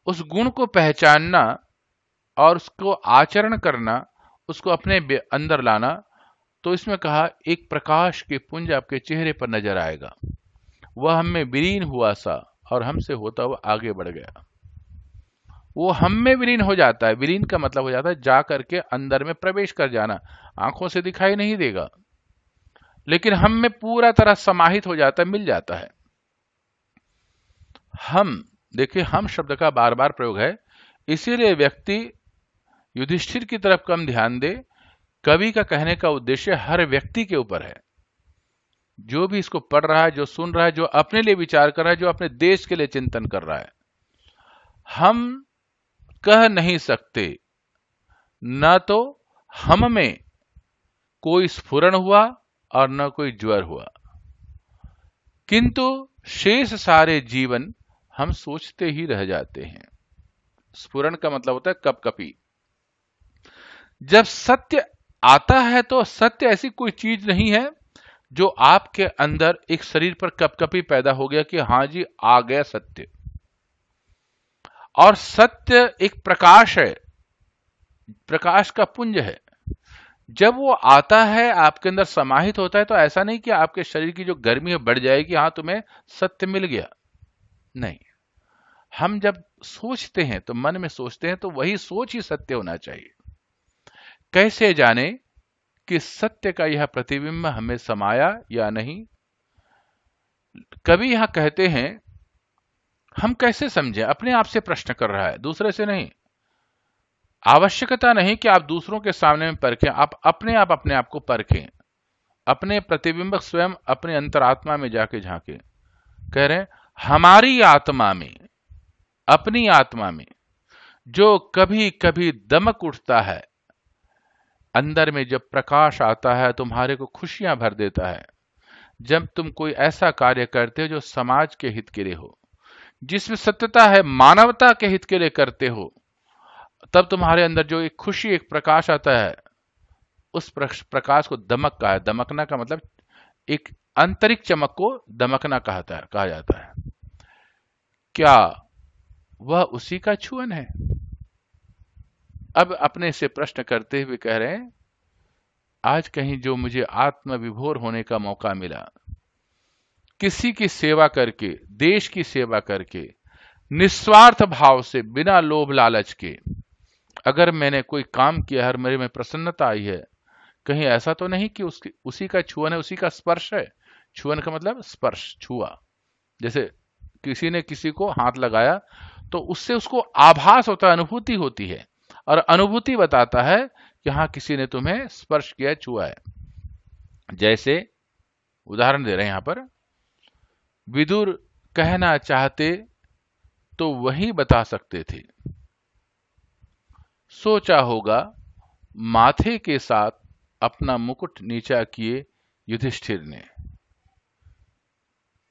उस गुण को पहचानना और उसको आचरण करना, उसको अपने अंदर लाना। तो इसमें कहा, एक प्रकाश के पुंज आपके चेहरे पर नजर आएगा, वह हम में विलीन हुआ सा और हमसे होता हुआ आगे बढ़ गया। वो हम में विलीन हो जाता है। विलीन का मतलब हो जाता है जा करके अंदर में प्रवेश कर जाना। आंखों से दिखाई नहीं देगा, लेकिन हम में पूरा तरह समाहित हो जाता है, मिल जाता है। हम, देखिए हम शब्द का बार बार प्रयोग है, इसीलिए व्यक्ति युधिष्ठिर की तरफ कम ध्यान दे। कवि का कहने का उद्देश्य हर व्यक्ति के ऊपर है, जो भी इसको पढ़ रहा है, जो सुन रहा है, जो अपने लिए विचार कर रहा है, जो अपने देश के लिए चिंतन कर रहा है। हम कह नहीं सकते, न तो हम में कोई स्फुरण हुआ और न कोई ज्वर हुआ, किंतु शेष सारे जीवन हम सोचते ही रह जाते हैं। स्फुरण का मतलब होता है कपकपी। जब सत्य आता है तो सत्य ऐसी कोई चीज नहीं है जो आपके अंदर एक शरीर पर कपकपी पैदा हो गया कि हां जी आ गया सत्य। और सत्य एक प्रकाश है, प्रकाश का पुंज है। जब वो आता है, आपके अंदर समाहित होता है, तो ऐसा नहीं कि आपके शरीर की जो गर्मी है बढ़ जाएगी, हां तुम्हें सत्य मिल गया, नहीं। हम जब सोचते हैं तो मन में सोचते हैं, तो वही सोच ही सत्य होना चाहिए। कैसे जाने कि सत्य का यह प्रतिबिंब हमें समाया या नहीं? कवि यहां कहते हैं, हम कैसे समझें? अपने आप से प्रश्न कर रहा है, दूसरे से नहीं। आवश्यकता नहीं कि आप दूसरों के सामने में परखें, आप अपने आप को परखें, अपने प्रतिबिंब स्वयं अपने अंतरात्मा में जाके झांके। कह रहे हैं, हमारी आत्मा में, अपनी आत्मा में जो कभी कभी दमक उठता है, अंदर में जब प्रकाश आता है, तुम्हारे को खुशियां भर देता है। जब तुम कोई ऐसा कार्य करते हो जो समाज के हित के लिए हो, जिसमें सत्यता है, मानवता के हित के लिए करते हो, तब तुम्हारे अंदर जो एक खुशी, एक प्रकाश आता है, उस प्रकाश को दमक कहा है। दमकना का मतलब एक आंतरिक चमक को दमकना कहा जाता है। क्या वह उसी का छुअन है। अब अपने से प्रश्न करते हुए कह रहे हैं, आज कहीं जो मुझे आत्म विभोर होने का मौका मिला, किसी की सेवा करके, देश की सेवा करके, निस्वार्थ भाव से, बिना लोभ लालच के अगर मैंने कोई काम किया है और मेरे में प्रसन्नता आई है, कहीं ऐसा तो नहीं कि उसी का छुअन है, उसी का स्पर्श है। छुअन का मतलब स्पर्श, छुआ। जैसे किसी ने किसी को हाथ लगाया तो उससे उसको आभास होता है, अनुभूति होती है, और अनुभूति बताता है कि हाँ, किसी ने तुम्हें स्पर्श किया, छुआ है। जैसे उदाहरण दे रहे हैं यहां पर, विदुर कहना चाहते तो वही बता सकते थे, सोचा होगा माथे के साथ अपना मुकुट नीचा किए युधिष्ठिर ने,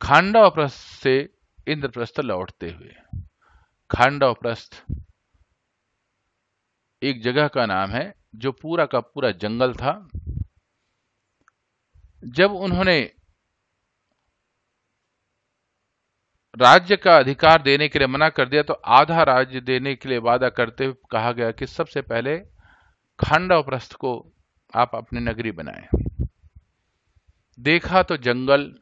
खांडवप्रस्थ से इंद्रप्रस्थ लौटते हुए। खांडवप्रस्थ एक जगह का नाम है जो पूरा का पूरा जंगल था। जब उन्होंने राज्य का अधिकार देने के लिए मना कर दिया तो आधा राज्य देने के लिए वादा करते हुए कहा गया कि सबसे पहले खांडवप्रस्थ को आप अपनी नगरी बनाएं। देखा तो जंगल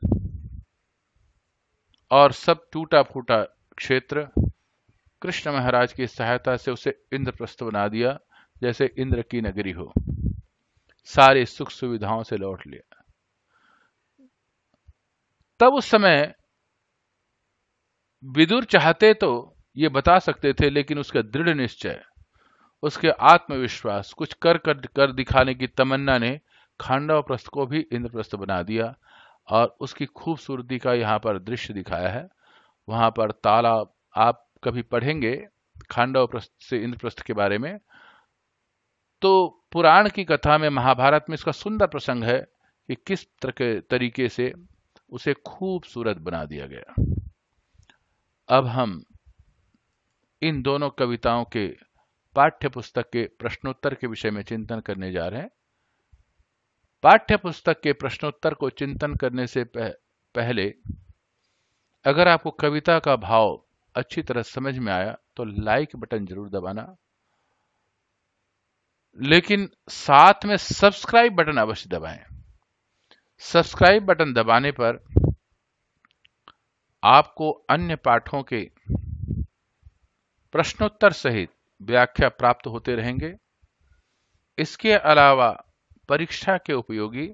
और सब टूटा फूटा क्षेत्र, कृष्ण महाराज की सहायता से उसे इंद्रप्रस्थ बना दिया, जैसे इंद्र की नगरी हो। सारी सुख सुविधाओं से लौट लिया। तब उस समय विदुर चाहते तो ये बता सकते थे, लेकिन उसका दृढ़ निश्चय, उसके आत्मविश्वास, कुछ कर दिखाने की तमन्ना ने खांडवप्रस्थ को भी इंद्रप्रस्थ बना दिया। और उसकी खूबसूरती का यहाँ पर दृश्य दिखाया है। वहां पर तालाब, आप कभी पढ़ेंगे खांडवप्रस्थ से इंद्रप्रस्थ के बारे में, तो पुराण की कथा में, महाभारत में इसका सुंदर प्रसंग है कि किस तरीके से उसे खूबसूरत बना दिया गया। अब हम इन दोनों कविताओं के पाठ्य पुस्तक के प्रश्नोत्तर के विषय में चिंतन करने जा रहे हैं। पाठ्य पुस्तक के प्रश्नोत्तर को चिंतन करने से पहले अगर आपको कविता का भाव अच्छी तरह समझ में आया तो लाइक बटन जरूर दबाना, लेकिन साथ में सब्सक्राइब बटन अवश्य दबाएं। सब्सक्राइब बटन दबाने पर आपको अन्य पाठों के प्रश्नोत्तर सहित व्याख्या प्राप्त होते रहेंगे। इसके अलावा परीक्षा के उपयोगी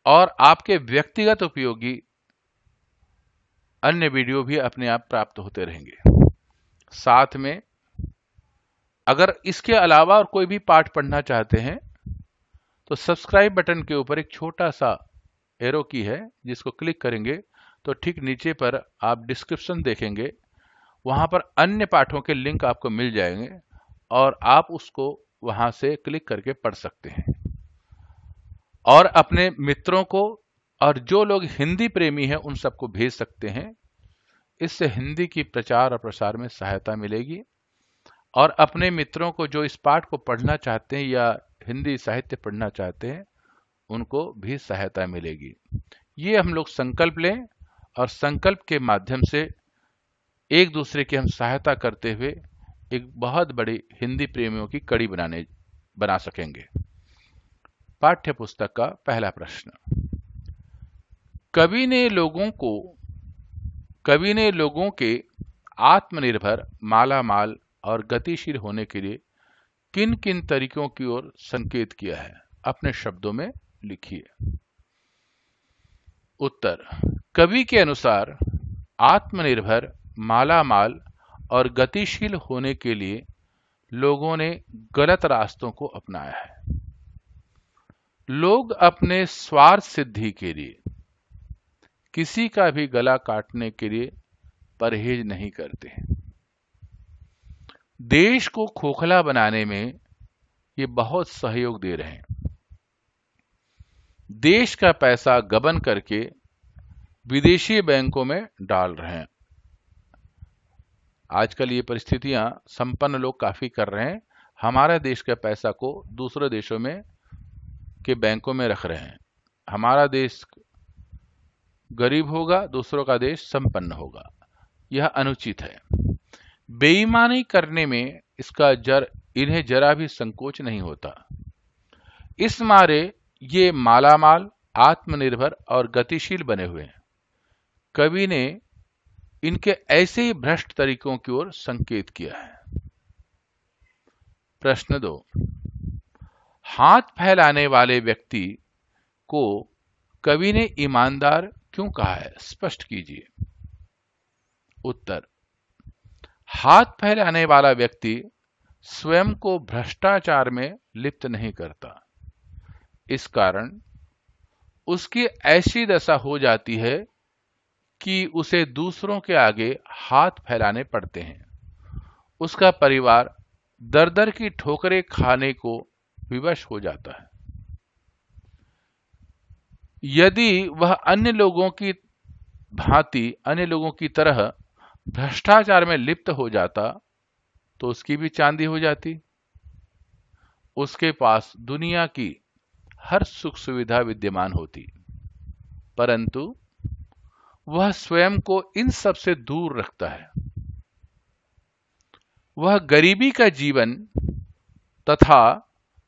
और आपके व्यक्तिगत उपयोगी अन्य वीडियो भी अपने आप प्राप्त होते रहेंगे। साथ में अगर इसके अलावा और कोई भी पाठ पढ़ना चाहते हैं तो सब्सक्राइब बटन के ऊपर एक छोटा सा एरो की है, जिसको क्लिक करेंगे तो ठीक नीचे पर आप डिस्क्रिप्शन देखेंगे, वहां पर अन्य पाठों के लिंक आपको मिल जाएंगे और आप उसको वहां से क्लिक करके पढ़ सकते हैं और अपने मित्रों को और जो लोग हिंदी प्रेमी हैं उन सबको भेज सकते हैं। इससे हिंदी की प्रचार और प्रसार में सहायता मिलेगी और अपने मित्रों को जो इस पाठ को पढ़ना चाहते हैं या हिंदी साहित्य पढ़ना चाहते हैं उनको भी सहायता मिलेगी। ये हम लोग संकल्प लें और संकल्प के माध्यम से एक दूसरे की हम सहायता करते हुए एक बहुत बड़ी हिंदी प्रेमियों की कड़ी बना सकेंगे। पाठ्य पुस्तक का पहला प्रश्न, कवि ने लोगों के आत्मनिर्भर, मालामाल और गतिशील होने के लिए किन किन तरीकों की ओर संकेत किया है? अपने शब्दों में लिखिए। उत्तर, कवि के अनुसार आत्मनिर्भर, मालामाल और गतिशील होने के लिए लोगों ने गलत रास्तों को अपनाया है। लोग अपने स्वार्थ सिद्धि के लिए किसी का भी गला काटने के लिए परहेज नहीं करते। देश को खोखला बनाने में ये बहुत सहयोग दे रहे हैं। देश का पैसा गबन करके विदेशी बैंकों में डाल रहे हैं। आजकल ये परिस्थितियां संपन्न लोग काफी कर रहे हैं, हमारे देश के पैसा को दूसरे देशों में के बैंकों में रख रहे हैं। हमारा देश गरीब होगा, दूसरों का देश संपन्न होगा। यह अनुचित है। बेईमानी करने में इन्हें जरा भी संकोच नहीं होता। इस मारे ये मालामाल, आत्मनिर्भर और गतिशील बने हुए हैं। कवि ने इनके ऐसे ही भ्रष्ट तरीकों की ओर संकेत किया है। प्रश्न 2, हाथ फैलाने वाले व्यक्ति को कवि ने ईमानदार क्यों कहा है, स्पष्ट कीजिए। उत्तर, हाथ फैलाने वाला व्यक्ति स्वयं को भ्रष्टाचार में लिप्त नहीं करता। इस कारण उसकी ऐसी दशा हो जाती है कि उसे दूसरों के आगे हाथ फैलाने पड़ते हैं। उसका परिवार दर दर की ठोकरें खाने को विवश हो जाता है। यदि वह अन्य लोगों की तरह भ्रष्टाचार में लिप्त हो जाता तो उसकी भी चांदी हो जाती। उसके पास दुनिया की हर सुख सुविधा विद्यमान होती, परंतु वह स्वयं को इन सब से दूर रखता है। वह गरीबी का जीवन तथा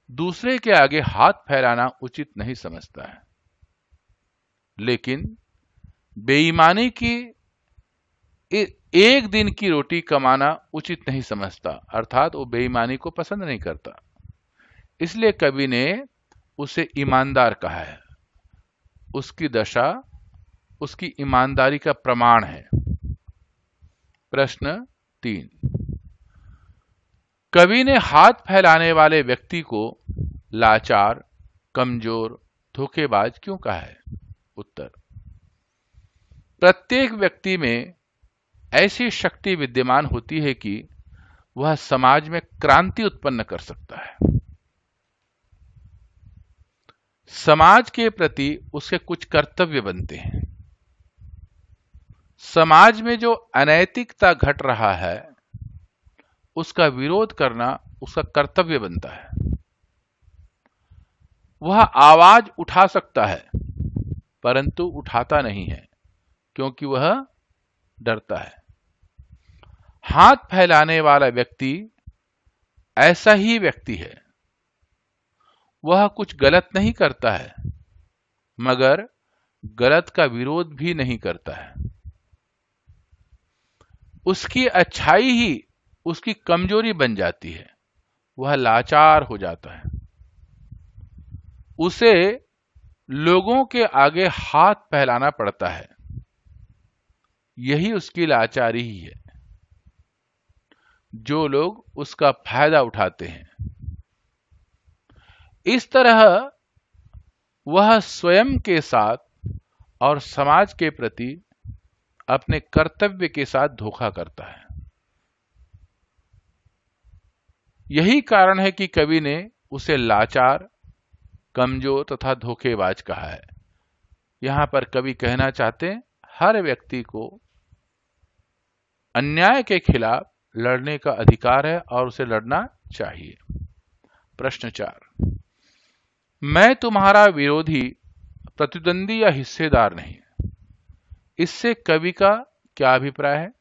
दूसरे के आगे हाथ फैलाना उचित नहीं समझता है, लेकिन बेईमानी की एक दिन की रोटी कमाना उचित नहीं समझता, अर्थात वो बेईमानी को पसंद नहीं करता। इसलिए कवि ने उसे ईमानदार कहा है। उसकी दशा उसकी ईमानदारी का प्रमाण है। प्रश्न 3, कवि ने हाथ फैलाने वाले व्यक्ति को लाचार, कमजोर, धोखेबाज क्यों कहा है? उत्तर, प्रत्येक व्यक्ति में ऐसी शक्ति विद्यमान होती है कि वह समाज में क्रांति उत्पन्न कर सकता है। समाज के प्रति उसके कुछ कर्तव्य बनते हैं। समाज में जो अनैतिकता घट रहा है उसका विरोध करना उसका कर्तव्य बनता है। वह आवाज उठा सकता है, परंतु उठाता नहीं है क्योंकि वह डरता है। हाथ फैलाने वाला व्यक्ति ऐसा ही व्यक्ति है। वह कुछ गलत नहीं करता है, मगर गलत का विरोध भी नहीं करता है। उसकी अच्छाई ही उसकी कमजोरी बन जाती है। वह लाचार हो जाता है। उसे लोगों के आगे हाथ फैलाना पड़ता है। यही उसकी लाचारी ही है। जो लोग उसका फायदा उठाते हैं, इस तरह वह स्वयं के साथ और समाज के प्रति अपने कर्तव्य के साथ धोखा करता है। यही कारण है कि कवि ने उसे लाचार, कमजोर तथा धोखेबाज कहा है। यहां पर कवि कहना चाहते हैं हर व्यक्ति को अन्याय के खिलाफ लड़ने का अधिकार है और उसे लड़ना चाहिए। प्रश्न 4, मैं तुम्हारा विरोधी, प्रतिद्वंदी या हिस्सेदार नहीं। इससे कवि का क्या अभिप्राय है?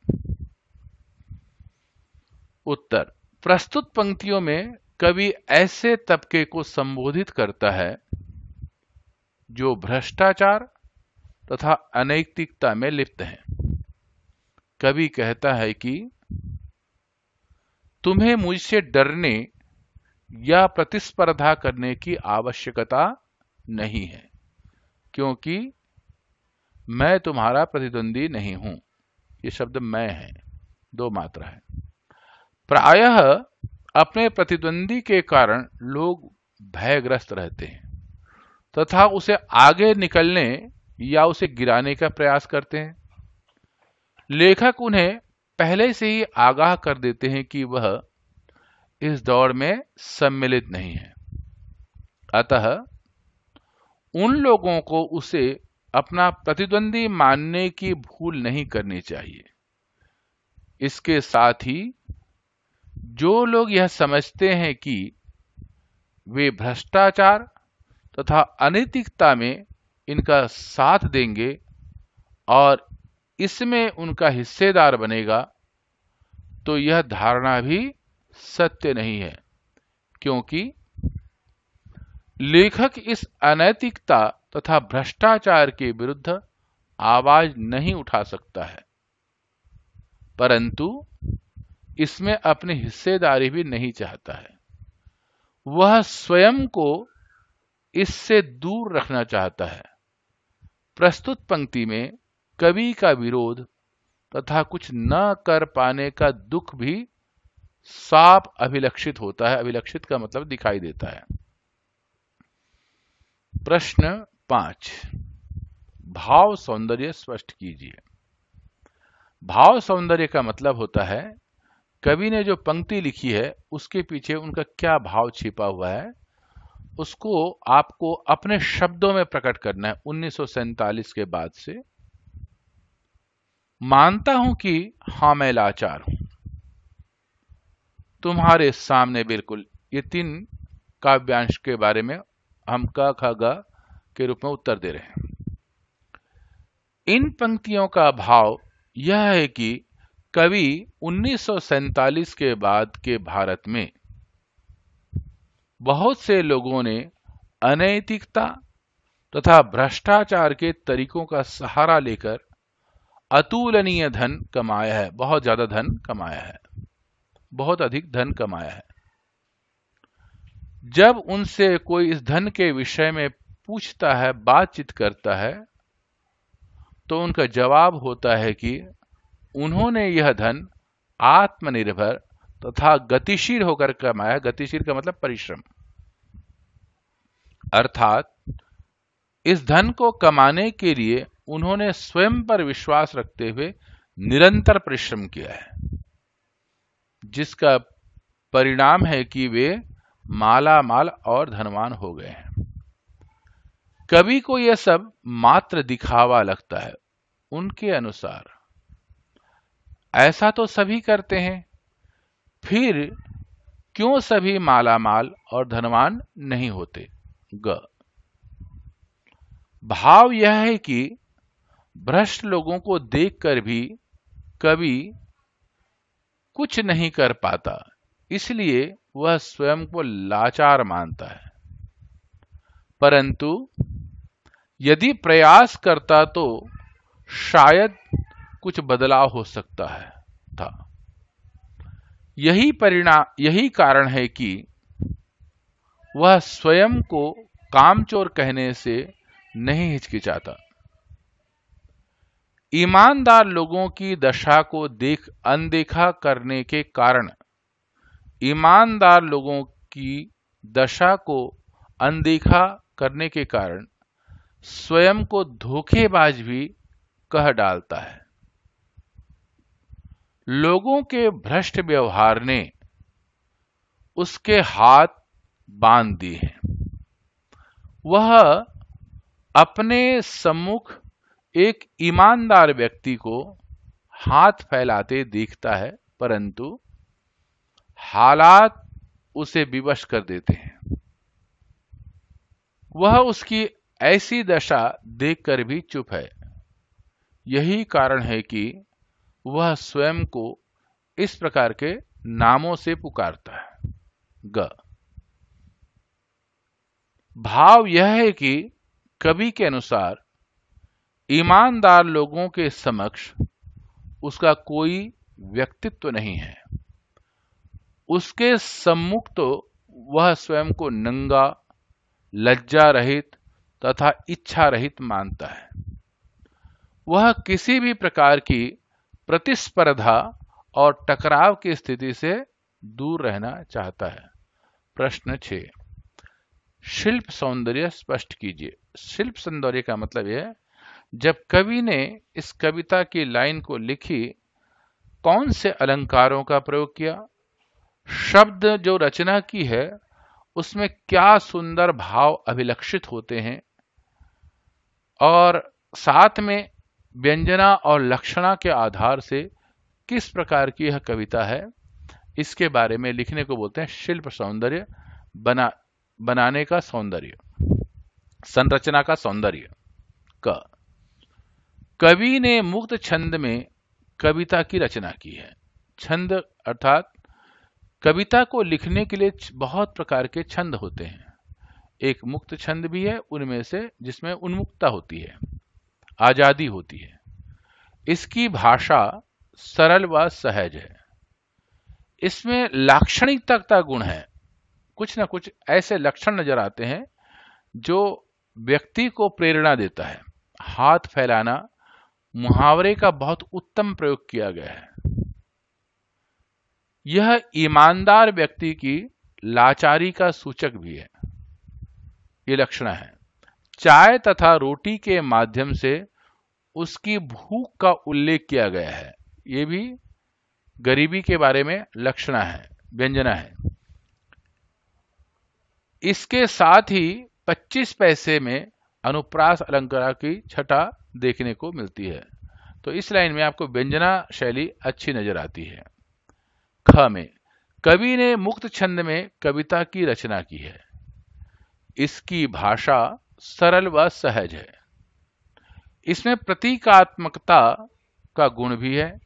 उत्तर, प्रस्तुत पंक्तियों में कवि ऐसे तबके को संबोधित करता है जो भ्रष्टाचार तथा अनैतिकता में लिप्त हैं। कवि कहता है कि तुम्हें मुझसे डरने या प्रतिस्पर्धा करने की आवश्यकता नहीं है, क्योंकि मैं तुम्हारा प्रतिद्वंदी नहीं हूं। ये शब्द मैं है, 2 मात्रा है। प्रायः अपने प्रतिद्वंदी के कारण लोग भयग्रस्त रहते हैं तथा उसे आगे निकलने या उसे गिराने का प्रयास करते हैं। लेखक उन्हें पहले से ही आगाह कर देते हैं कि वह इस दौड़ में सम्मिलित नहीं है। अतः उन लोगों को उसे अपना प्रतिद्वंदी मानने की भूल नहीं करनी चाहिए। इसके साथ ही जो लोग यह समझते हैं कि वे भ्रष्टाचार तथा अनैतिकता में इनका साथ देंगे और इसमें उनका हिस्सेदार बनेगा, तो यह धारणा भी सत्य नहीं है, क्योंकि लेखक इस अनैतिकता तथा भ्रष्टाचार के विरुद्ध आवाज नहीं उठा सकता है, परंतु इसमें अपनी हिस्सेदारी भी नहीं चाहता है। वह स्वयं को इससे दूर रखना चाहता है। प्रस्तुत पंक्ति में कवि का विरोध तथा कुछ न कर पाने का दुख भी साफ अभिलक्षित होता है। अभिलक्षित का मतलब दिखाई देता है। प्रश्न 5, भाव सौंदर्य स्पष्ट कीजिए। भाव सौंदर्य का मतलब होता है कवि ने जो पंक्ति लिखी है उसके पीछे उनका क्या भाव छिपा हुआ है, उसको आपको अपने शब्दों में प्रकट करना है। 1947 के बाद से मानता हूं कि हां मैं लाचार हूं, तुम्हारे सामने बिल्कुल, ये 3 काव्यांश के बारे में हम क ख ग के रूप में उत्तर दे रहे हैं। इन पंक्तियों का भाव यह है कि कवि 1947 के बाद के भारत में बहुत से लोगों ने अनैतिकता तथा भ्रष्टाचार के तरीकों का सहारा लेकर अतुलनीय धन कमाया है, बहुत ज्यादा धन कमाया है, बहुत अधिक धन कमाया है। जब उनसे कोई इस धन के विषय में पूछता है, बातचीत करता है, तो उनका जवाब होता है कि उन्होंने यह धन आत्मनिर्भर तथा गतिशील होकर कमाया। गतिशील का मतलब परिश्रम, अर्थात इस धन को कमाने के लिए उन्होंने स्वयं पर विश्वास रखते हुए निरंतर परिश्रम किया है, जिसका परिणाम है कि वे माला माल और धनवान हो गए हैं। कवि को यह सब मात्र दिखावा लगता है। उनके अनुसार ऐसा तो सभी करते हैं, फिर क्यों सभी माला माल और धनवान नहीं होते। ग, भाव यह है कि भ्रष्ट लोगों को देखकर भी कवि कुछ नहीं कर पाता, इसलिए वह स्वयं को लाचार मानता है। परंतु यदि प्रयास करता तो शायद कुछ बदलाव हो सकता है था। यही कारण है कि वह स्वयं को कामचोर कहने से नहीं हिचकिचाता। ईमानदार लोगों की दशा को अनदेखा करने के कारण, ईमानदार लोगों की दशा को अनदेखा करने के कारण स्वयं को धोखेबाज भी कह डालता है। लोगों के भ्रष्ट व्यवहार ने उसके हाथ बांध दिए हैं। वह अपने सम्मुख एक ईमानदार व्यक्ति को हाथ फैलाते देखता है, परंतु हालात उसे विवश कर देते हैं। वह उसकी ऐसी दशा देखकर भी चुप है। यही कारण है कि वह स्वयं को इस प्रकार के नामों से पुकारता है। ग, भाव यह है कि कवि के अनुसार ईमानदार लोगों के समक्ष उसका कोई व्यक्तित्व नहीं है। उसके सम्मुख तो वह स्वयं को नंगा, लज्जा रहित तथा इच्छा रहित मानता है। वह किसी भी प्रकार की प्रतिस्पर्धा और टकराव की स्थिति से दूर रहना चाहता है। प्रश्न 6, शिल्प सौंदर्य स्पष्ट कीजिए। शिल्प सौंदर्य का मतलब यह, जब कवि ने इस कविता की लाइन को लिखी, कौन से अलंकारों का प्रयोग किया, शब्द जो रचना की है उसमें क्या सुंदर भाव अभिलक्षित होते हैं, और साथ में व्यंजना और लक्षणा के आधार से किस प्रकार की यह कविता है, इसके बारे में लिखने को बोलते हैं शिल्प सौंदर्य। बनाने का सौंदर्य, संरचना का सौंदर्य। कवि ने मुक्त छंद में कविता की रचना की है। छंद अर्थात कविता को लिखने के लिए बहुत प्रकार के छंद होते हैं। एक मुक्त छंद भी है उनमें से, जिसमें उन्मुक्ता होती है, आजादी होती है। इसकी भाषा सरल व सहज है। इसमें लाक्षणिकता का गुण है। कुछ ना कुछ ऐसे लक्षण नजर आते हैं जो व्यक्ति को प्रेरणा देता है। हाथ फैलाना, मुहावरे का बहुत उत्तम प्रयोग किया गया है। यह ईमानदार व्यक्ति की लाचारी का सूचक भी है। ये लक्षण है। चाय तथा रोटी के माध्यम से उसकी भूख का उल्लेख किया गया है। ये भी गरीबी के बारे में लक्षण है, व्यंजना है। इसके साथ ही 25 पैसे में अनुप्रास अलंकार की छटा देखने को मिलती है। तो इस लाइन में आपको व्यंजना शैली अच्छी नजर आती है। ख में कवि ने मुक्त छंद में कविता की रचना की है। इसकी भाषा सरल व सहज है। इसमें प्रतीकात्मकता का गुण भी है।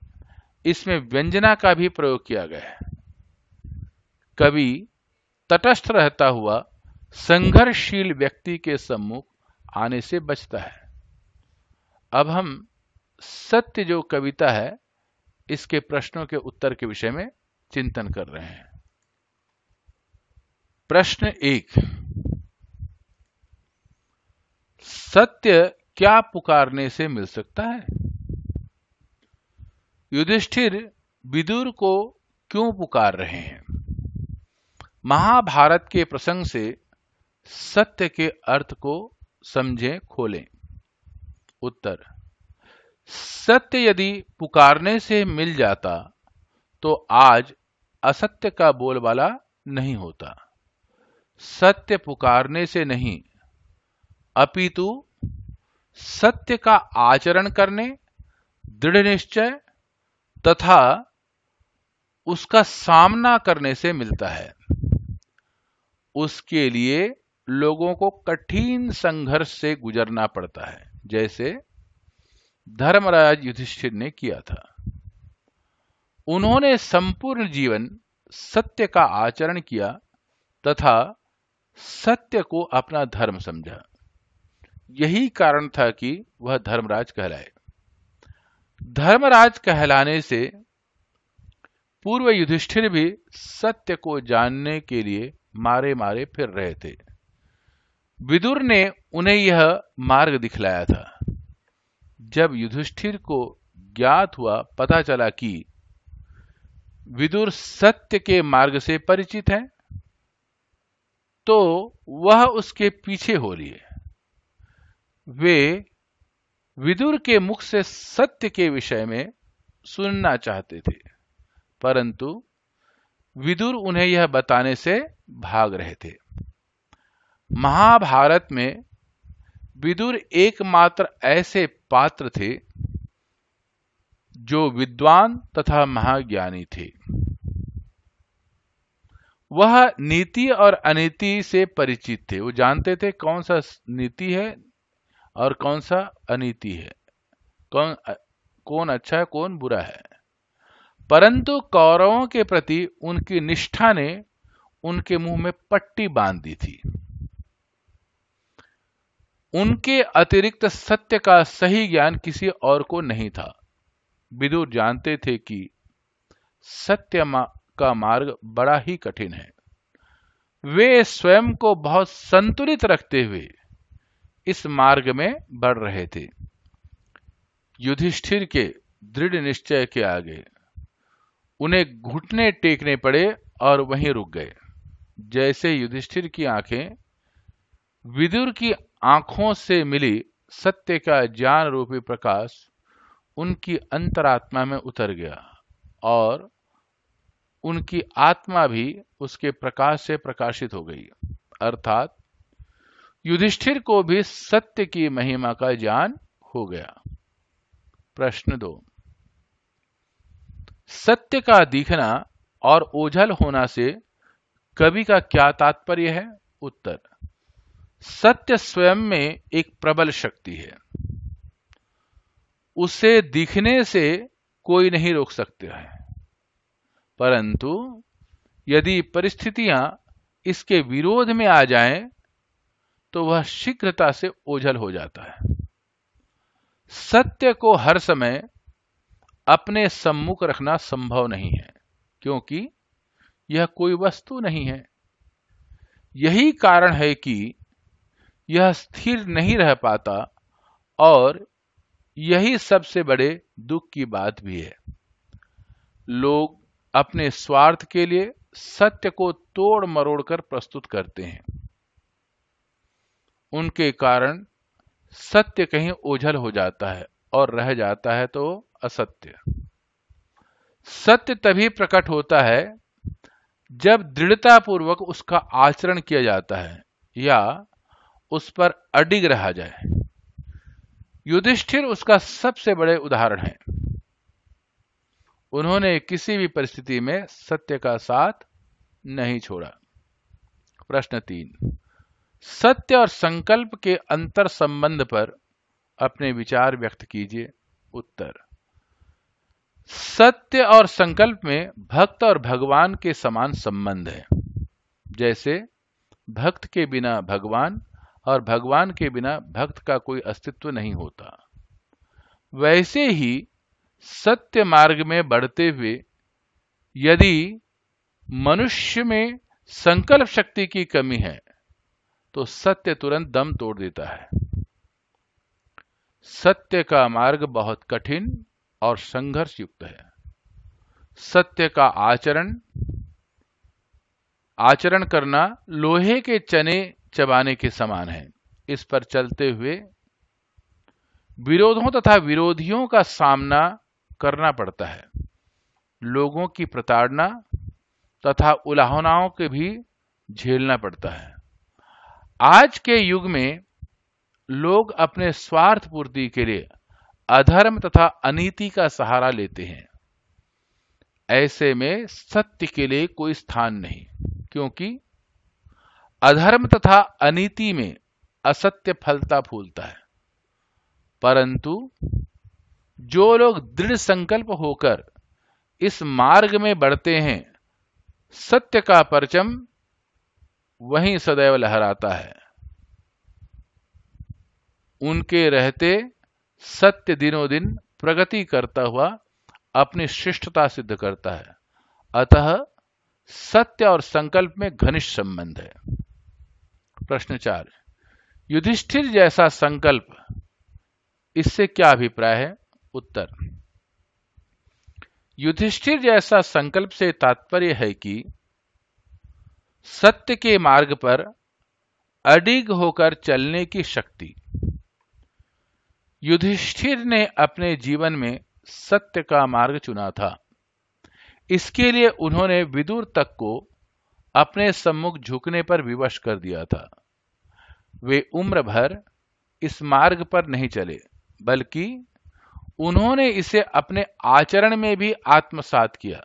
इसमें व्यंजना का भी प्रयोग किया गया है। कवि तटस्थ रहता हुआ संघर्षशील व्यक्ति के सम्मुख आने से बचता है। अब हम सत्य जो कविता है इसके प्रश्नों के उत्तर के विषय में चिंतन कर रहे हैं। प्रश्न 1, सत्य क्या पुकारने से मिल सकता है? युधिष्ठिर विदुर को क्यों पुकार रहे हैं? महाभारत के प्रसंग से सत्य के अर्थ को समझें, खोलें। उत्तर, सत्य यदि पुकारने से मिल जाता तो आज असत्य का बोलबाला नहीं होता। सत्य पुकारने से नहीं, अपितु सत्य का आचरण करने, दृढ़ निश्चय तथा उसका सामना करने से मिलता है। उसके लिए लोगों को कठिन संघर्ष से गुजरना पड़ता है, जैसे धर्मराज युधिष्ठिर ने किया था। उन्होंने संपूर्ण जीवन सत्य का आचरण किया तथा सत्य को अपना धर्म समझा। यही कारण था कि वह धर्मराज कहलाए। धर्मराज कहलाने से पूर्व युधिष्ठिर भी सत्य को जानने के लिए मारे मारे फिर रहे थे। विदुर ने उन्हें यह मार्ग दिखलाया था। जब युधिष्ठिर को ज्ञात हुआ, पता चला कि विदुर सत्य के मार्ग से परिचित है, तो वह उसके पीछे हो लिए। वे विदुर के मुख से सत्य के विषय में सुनना चाहते थे, परंतु विदुर उन्हें यह बताने से भाग रहे थे। महाभारत में विदुर एकमात्र ऐसे पात्र थे जो विद्वान तथा महाज्ञानी थे। वह नीति और अनीति से परिचित थे। वो जानते थे कौन सा नीति है और कौन सा अनीति है, कौन अच्छा है कौन बुरा है। परंतु कौरवों के प्रति उनकी निष्ठा ने उनके मुंह में पट्टी बांध दी थी। उनके अतिरिक्त सत्य का सही ज्ञान किसी और को नहीं था। विदुर जानते थे कि सत्य का मार्ग बड़ा ही कठिन है। वे स्वयं को बहुत संतुलित रखते हुए इस मार्ग में बढ़ रहे थे। युधिष्ठिर के दृढ़ निश्चय के आगे उन्हें घुटने टेकने पड़े और वहीं रुक गए। जैसे युधिष्ठिर की आंखें विदुर की आंखों से मिली, सत्य का ज्ञान रूपी प्रकाश उनकी अंतरात्मा में उतर गया और उनकी आत्मा भी उसके प्रकाश से प्रकाशित हो गई। अर्थात युधिष्ठिर को भी सत्य की महिमा का ज्ञान हो गया। प्रश्न 2, सत्य का दिखना और ओझल होना से कवि का क्या तात्पर्य है? उत्तर, सत्य स्वयं में एक प्रबल शक्ति है। उसे दिखने से कोई नहीं रोक सकता है। परंतु यदि परिस्थितियां इसके विरोध में आ जाएं तो वह शीघ्रता से ओझल हो जाता है। सत्य को हर समय अपने सम्मुख रखना संभव नहीं है, क्योंकि यह कोई वस्तु नहीं है। यही कारण है कि यह स्थिर नहीं रह पाता, और यही सबसे बड़े दुख की बात भी है। लोग अपने स्वार्थ के लिए सत्य को तोड़ मरोड़ कर प्रस्तुत करते हैं। उनके कारण सत्य कहीं ओझल हो जाता है और रह जाता है तो असत्य। सत्य तभी प्रकट होता है जब दृढ़तापूर्वक उसका आचरण किया जाता है या उस पर अडिग रहा जाए। युधिष्ठिर उसका सबसे बड़े उदाहरण है। उन्होंने किसी भी परिस्थिति में सत्य का साथ नहीं छोड़ा। प्रश्न 3, सत्य और संकल्प के अंतर संबंध पर अपने विचार व्यक्त कीजिए। उत्तर, सत्य और संकल्प में भक्त और भगवान के समान संबंध है। जैसे भक्त के बिना भगवान और भगवान के बिना भक्त का कोई अस्तित्व नहीं होता, वैसे ही सत्य मार्ग में बढ़ते हुए यदि मनुष्य में संकल्प शक्ति की कमी है तो सत्य तुरंत दम तोड़ देता है। सत्य का मार्ग बहुत कठिन और संघर्ष युक्त है। सत्य का आचरण करना लोहे के चने चबाने के समान है। इस पर चलते हुए विरोधों तथा विरोधियों का सामना करना पड़ता है। लोगों की प्रताड़ना तथा उलाहनाओं के भी झेलना पड़ता है। आज के युग में लोग अपने स्वार्थ पूर्ति के लिए अधर्म तथा अनीति का सहारा लेते हैं। ऐसे में सत्य के लिए कोई स्थान नहीं, क्योंकि अधर्म तथा अनीति में असत्य फलता फूलता है। परंतु जो लोग दृढ़ संकल्प होकर इस मार्ग में बढ़ते हैं, सत्य का परचम वहीं सदैव लहराता है। उनके रहते सत्य दिनों दिन प्रगति करता हुआ अपनी श्रेष्ठता सिद्ध करता है। अतः सत्य और संकल्प में घनिष्ठ संबंध है। प्रश्न 4, युधिष्ठिर जैसा संकल्प, इससे क्या अभिप्राय है? उत्तर, युधिष्ठिर जैसा संकल्प से तात्पर्य है कि सत्य के मार्ग पर अडिग होकर चलने की शक्ति। युधिष्ठिर ने अपने जीवन में सत्य का मार्ग चुना था। इसके लिए उन्होंने विदुर तक को अपने सम्मुख झुकने पर विवश कर दिया था। वे उम्र भर इस मार्ग पर नहीं चले, बल्कि उन्होंने इसे अपने आचरण में भी आत्मसात किया।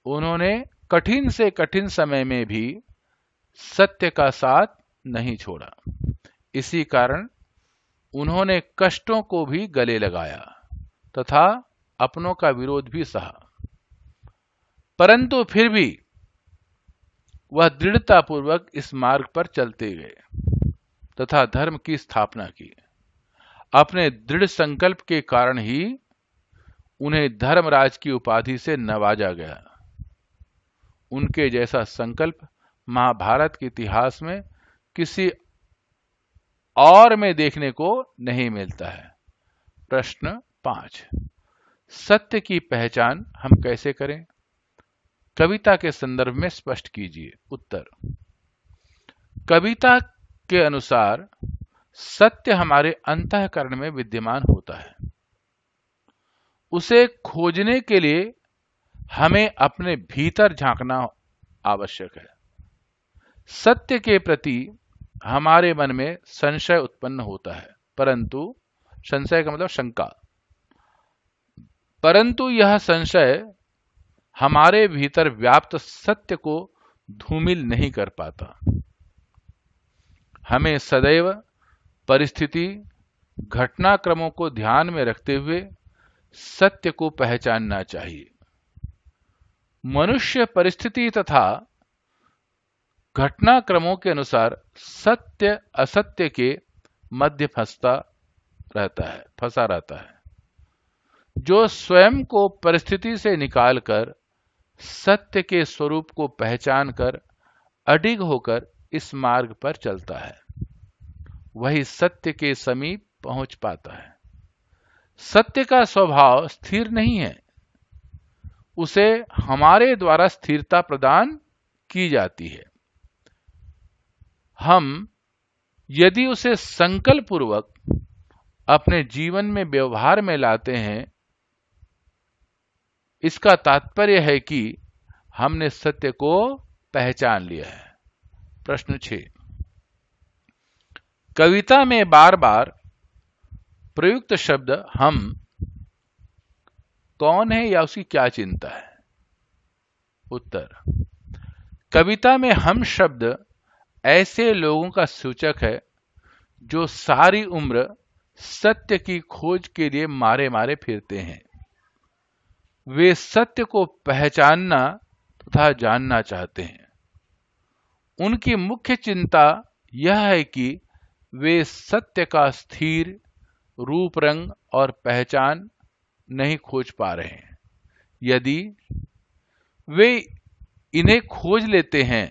उन्होंने कठिन से कठिन समय में भी सत्य का साथ नहीं छोड़ा। इसी कारण उन्होंने कष्टों को भी गले लगाया तथा अपनों का विरोध भी सहा, परंतु फिर भी वह दृढ़तापूर्वक इस मार्ग पर चलते गए तथा धर्म की स्थापना की। अपने दृढ़ संकल्प के कारण ही उन्हें धर्मराज की उपाधि से नवाजा गया। उनके जैसा संकल्प महाभारत के इतिहास में किसी और में देखने को नहीं मिलता है। प्रश्न 5, सत्य की पहचान हम कैसे करें? कविता के संदर्भ में स्पष्ट कीजिए। उत्तर, कविता के अनुसार सत्य हमारे अंतःकरण में विद्यमान होता है। उसे खोजने के लिए हमें अपने भीतर झांकना आवश्यक है। सत्य के प्रति हमारे मन में संशय उत्पन्न होता है, परंतु संशय का मतलब शंका, परंतु यह संशय हमारे भीतर व्याप्त सत्य को धूमिल नहीं कर पाता। हमें सदैव परिस्थिति, घटनाक्रमों को ध्यान में रखते हुए सत्य को पहचानना चाहिए। मनुष्य परिस्थिति तथा घटनाक्रमों के अनुसार सत्य असत्य के मध्य फंसा रहता है। जो स्वयं को परिस्थिति से निकालकर सत्य के स्वरूप को पहचान कर अडिग होकर इस मार्ग पर चलता है, वही सत्य के समीप पहुंच पाता है। सत्य का स्वभाव स्थिर नहीं है, उसे हमारे द्वारा स्थिरता प्रदान की जाती है। हम यदि उसे संकल्प पूर्वक अपने जीवन में व्यवहार में लाते हैं, इसका तात्पर्य है कि हमने सत्य को पहचान लिया है। प्रश्न 6। कविता में बार बार प्रयुक्त शब्द हम कौन है या उसकी क्या चिंता है? उत्तर, कविता में हम शब्द ऐसे लोगों का सूचक है जो सारी उम्र सत्य की खोज के लिए मारे मारे फिरते हैं। वे सत्य को पहचानना तथा जानना चाहते हैं। उनकी मुख्य चिंता यह है कि वे सत्य का स्थिर रूप, रंग और पहचान नहीं खोज पा रहे हैं। यदि वे इन्हें खोज लेते हैं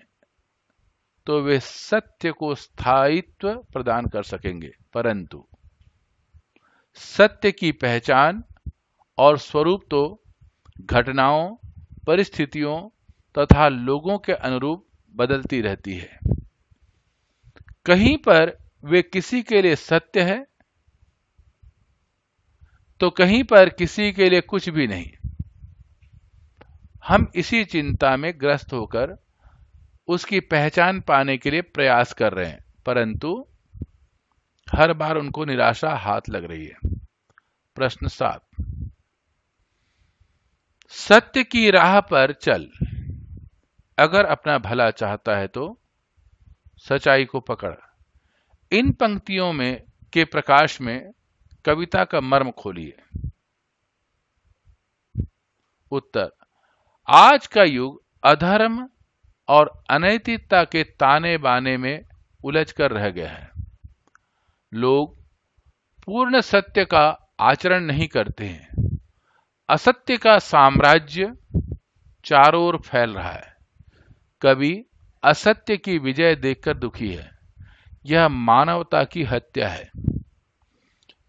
तो वे सत्य को स्थायित्व प्रदान कर सकेंगे, परंतु सत्य की पहचान और स्वरूप तो घटनाओं, परिस्थितियों तथा लोगों के अनुरूप बदलती रहती है। कहीं पर वे किसी के लिए सत्य है तो कहीं पर किसी के लिए कुछ भी नहीं। हम इसी चिंता में ग्रस्त होकर उसकी पहचान पाने के लिए प्रयास कर रहे हैं, परंतु हर बार उनको निराशा हाथ लग रही है। प्रश्न 7। सत्य की राह पर चल, अगर अपना भला चाहता है तो सच्चाई को पकड़। इन पंक्तियों में के प्रकाश में कविता का मर्म खोलिए। उत्तर, आज का युग अधर्म और अनैतिकता के ताने बाने में उलझ कर रह गया है। लोग पूर्ण सत्य का आचरण नहीं करते हैं। असत्य का साम्राज्य चारों ओर फैल रहा है। कवि असत्य की विजय देखकर दुखी है। यह मानवता की हत्या है।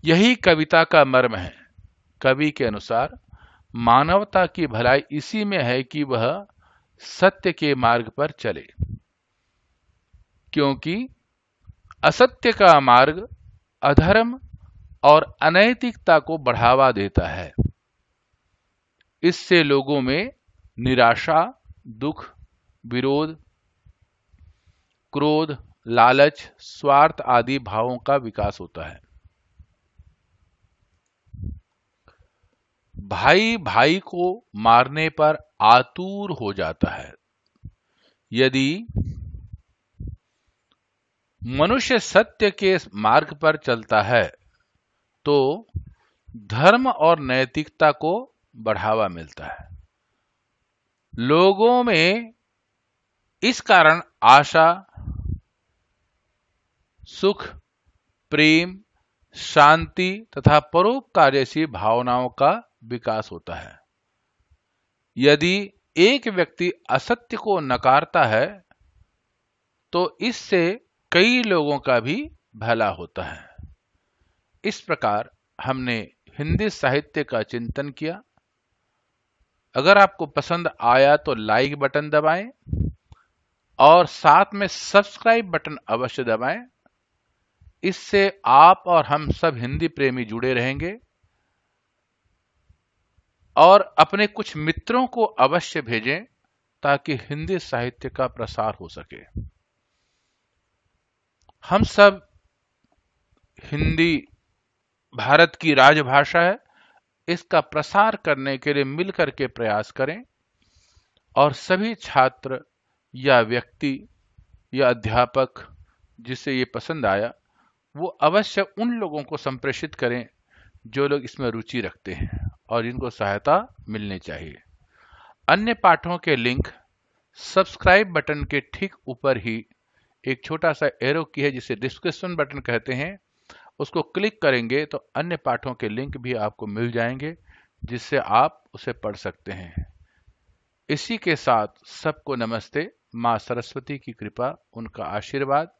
यही कविता का मर्म है। कवि के अनुसार मानवता की भलाई इसी में है कि वह सत्य के मार्ग पर चले, क्योंकि असत्य का मार्ग अधर्म और अनैतिकता को बढ़ावा देता है। इससे लोगों में निराशा, दुख, विरोध, क्रोध, लालच, स्वार्थ आदि भावों का विकास होता है। भाई भाई को मारने पर आतुर हो जाता है। यदि मनुष्य सत्य के मार्ग पर चलता है तो धर्म और नैतिकता को बढ़ावा मिलता है। लोगों में इस कारण आशा, सुख, प्रेम, शांति तथा परोपकार जैसी भावनाओं का विकास होता है। यदि एक व्यक्ति असत्य को नकारता है तो इससे कई लोगों का भी भला होता है। इस प्रकार हमने हिंदी साहित्य का चिंतन किया। अगर आपको पसंद आया तो लाइक बटन दबाएं और साथ में सब्सक्राइब बटन अवश्य दबाएं। इससे आप और हम सब हिंदी प्रेमी जुड़े रहेंगे और अपने कुछ मित्रों को अवश्य भेजें ताकि हिंदी साहित्य का प्रसार हो सके। हम सब हिंदी भारत की राजभाषा है, इसका प्रसार करने के लिए मिलकर के प्रयास करें और सभी छात्र या व्यक्ति या अध्यापक जिसे ये पसंद आया वो अवश्य उन लोगों को संप्रेषित करें जो लोग इसमें रुचि रखते हैं और इनको सहायता मिलनी चाहिए। अन्य पाठों के लिंक सब्सक्राइब बटन के ठीक ऊपर ही एक छोटा सा एरो की है जिसे डिस्क्रिप्शन बटन कहते हैं, उसको क्लिक करेंगे तो अन्य पाठों के लिंक भी आपको मिल जाएंगे जिससे आप उसे पढ़ सकते हैं। इसी के साथ सबको नमस्ते, माँ सरस्वती की कृपा, उनका आशीर्वाद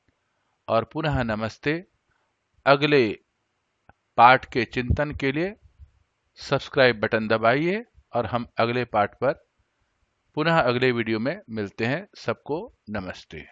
और पुनः नमस्ते। अगले पाठ के चिंतन के लिए सब्सक्राइब बटन दबाइए और हम अगले पाठ पर पुनः अगले वीडियो में मिलते हैं। सबको नमस्ते।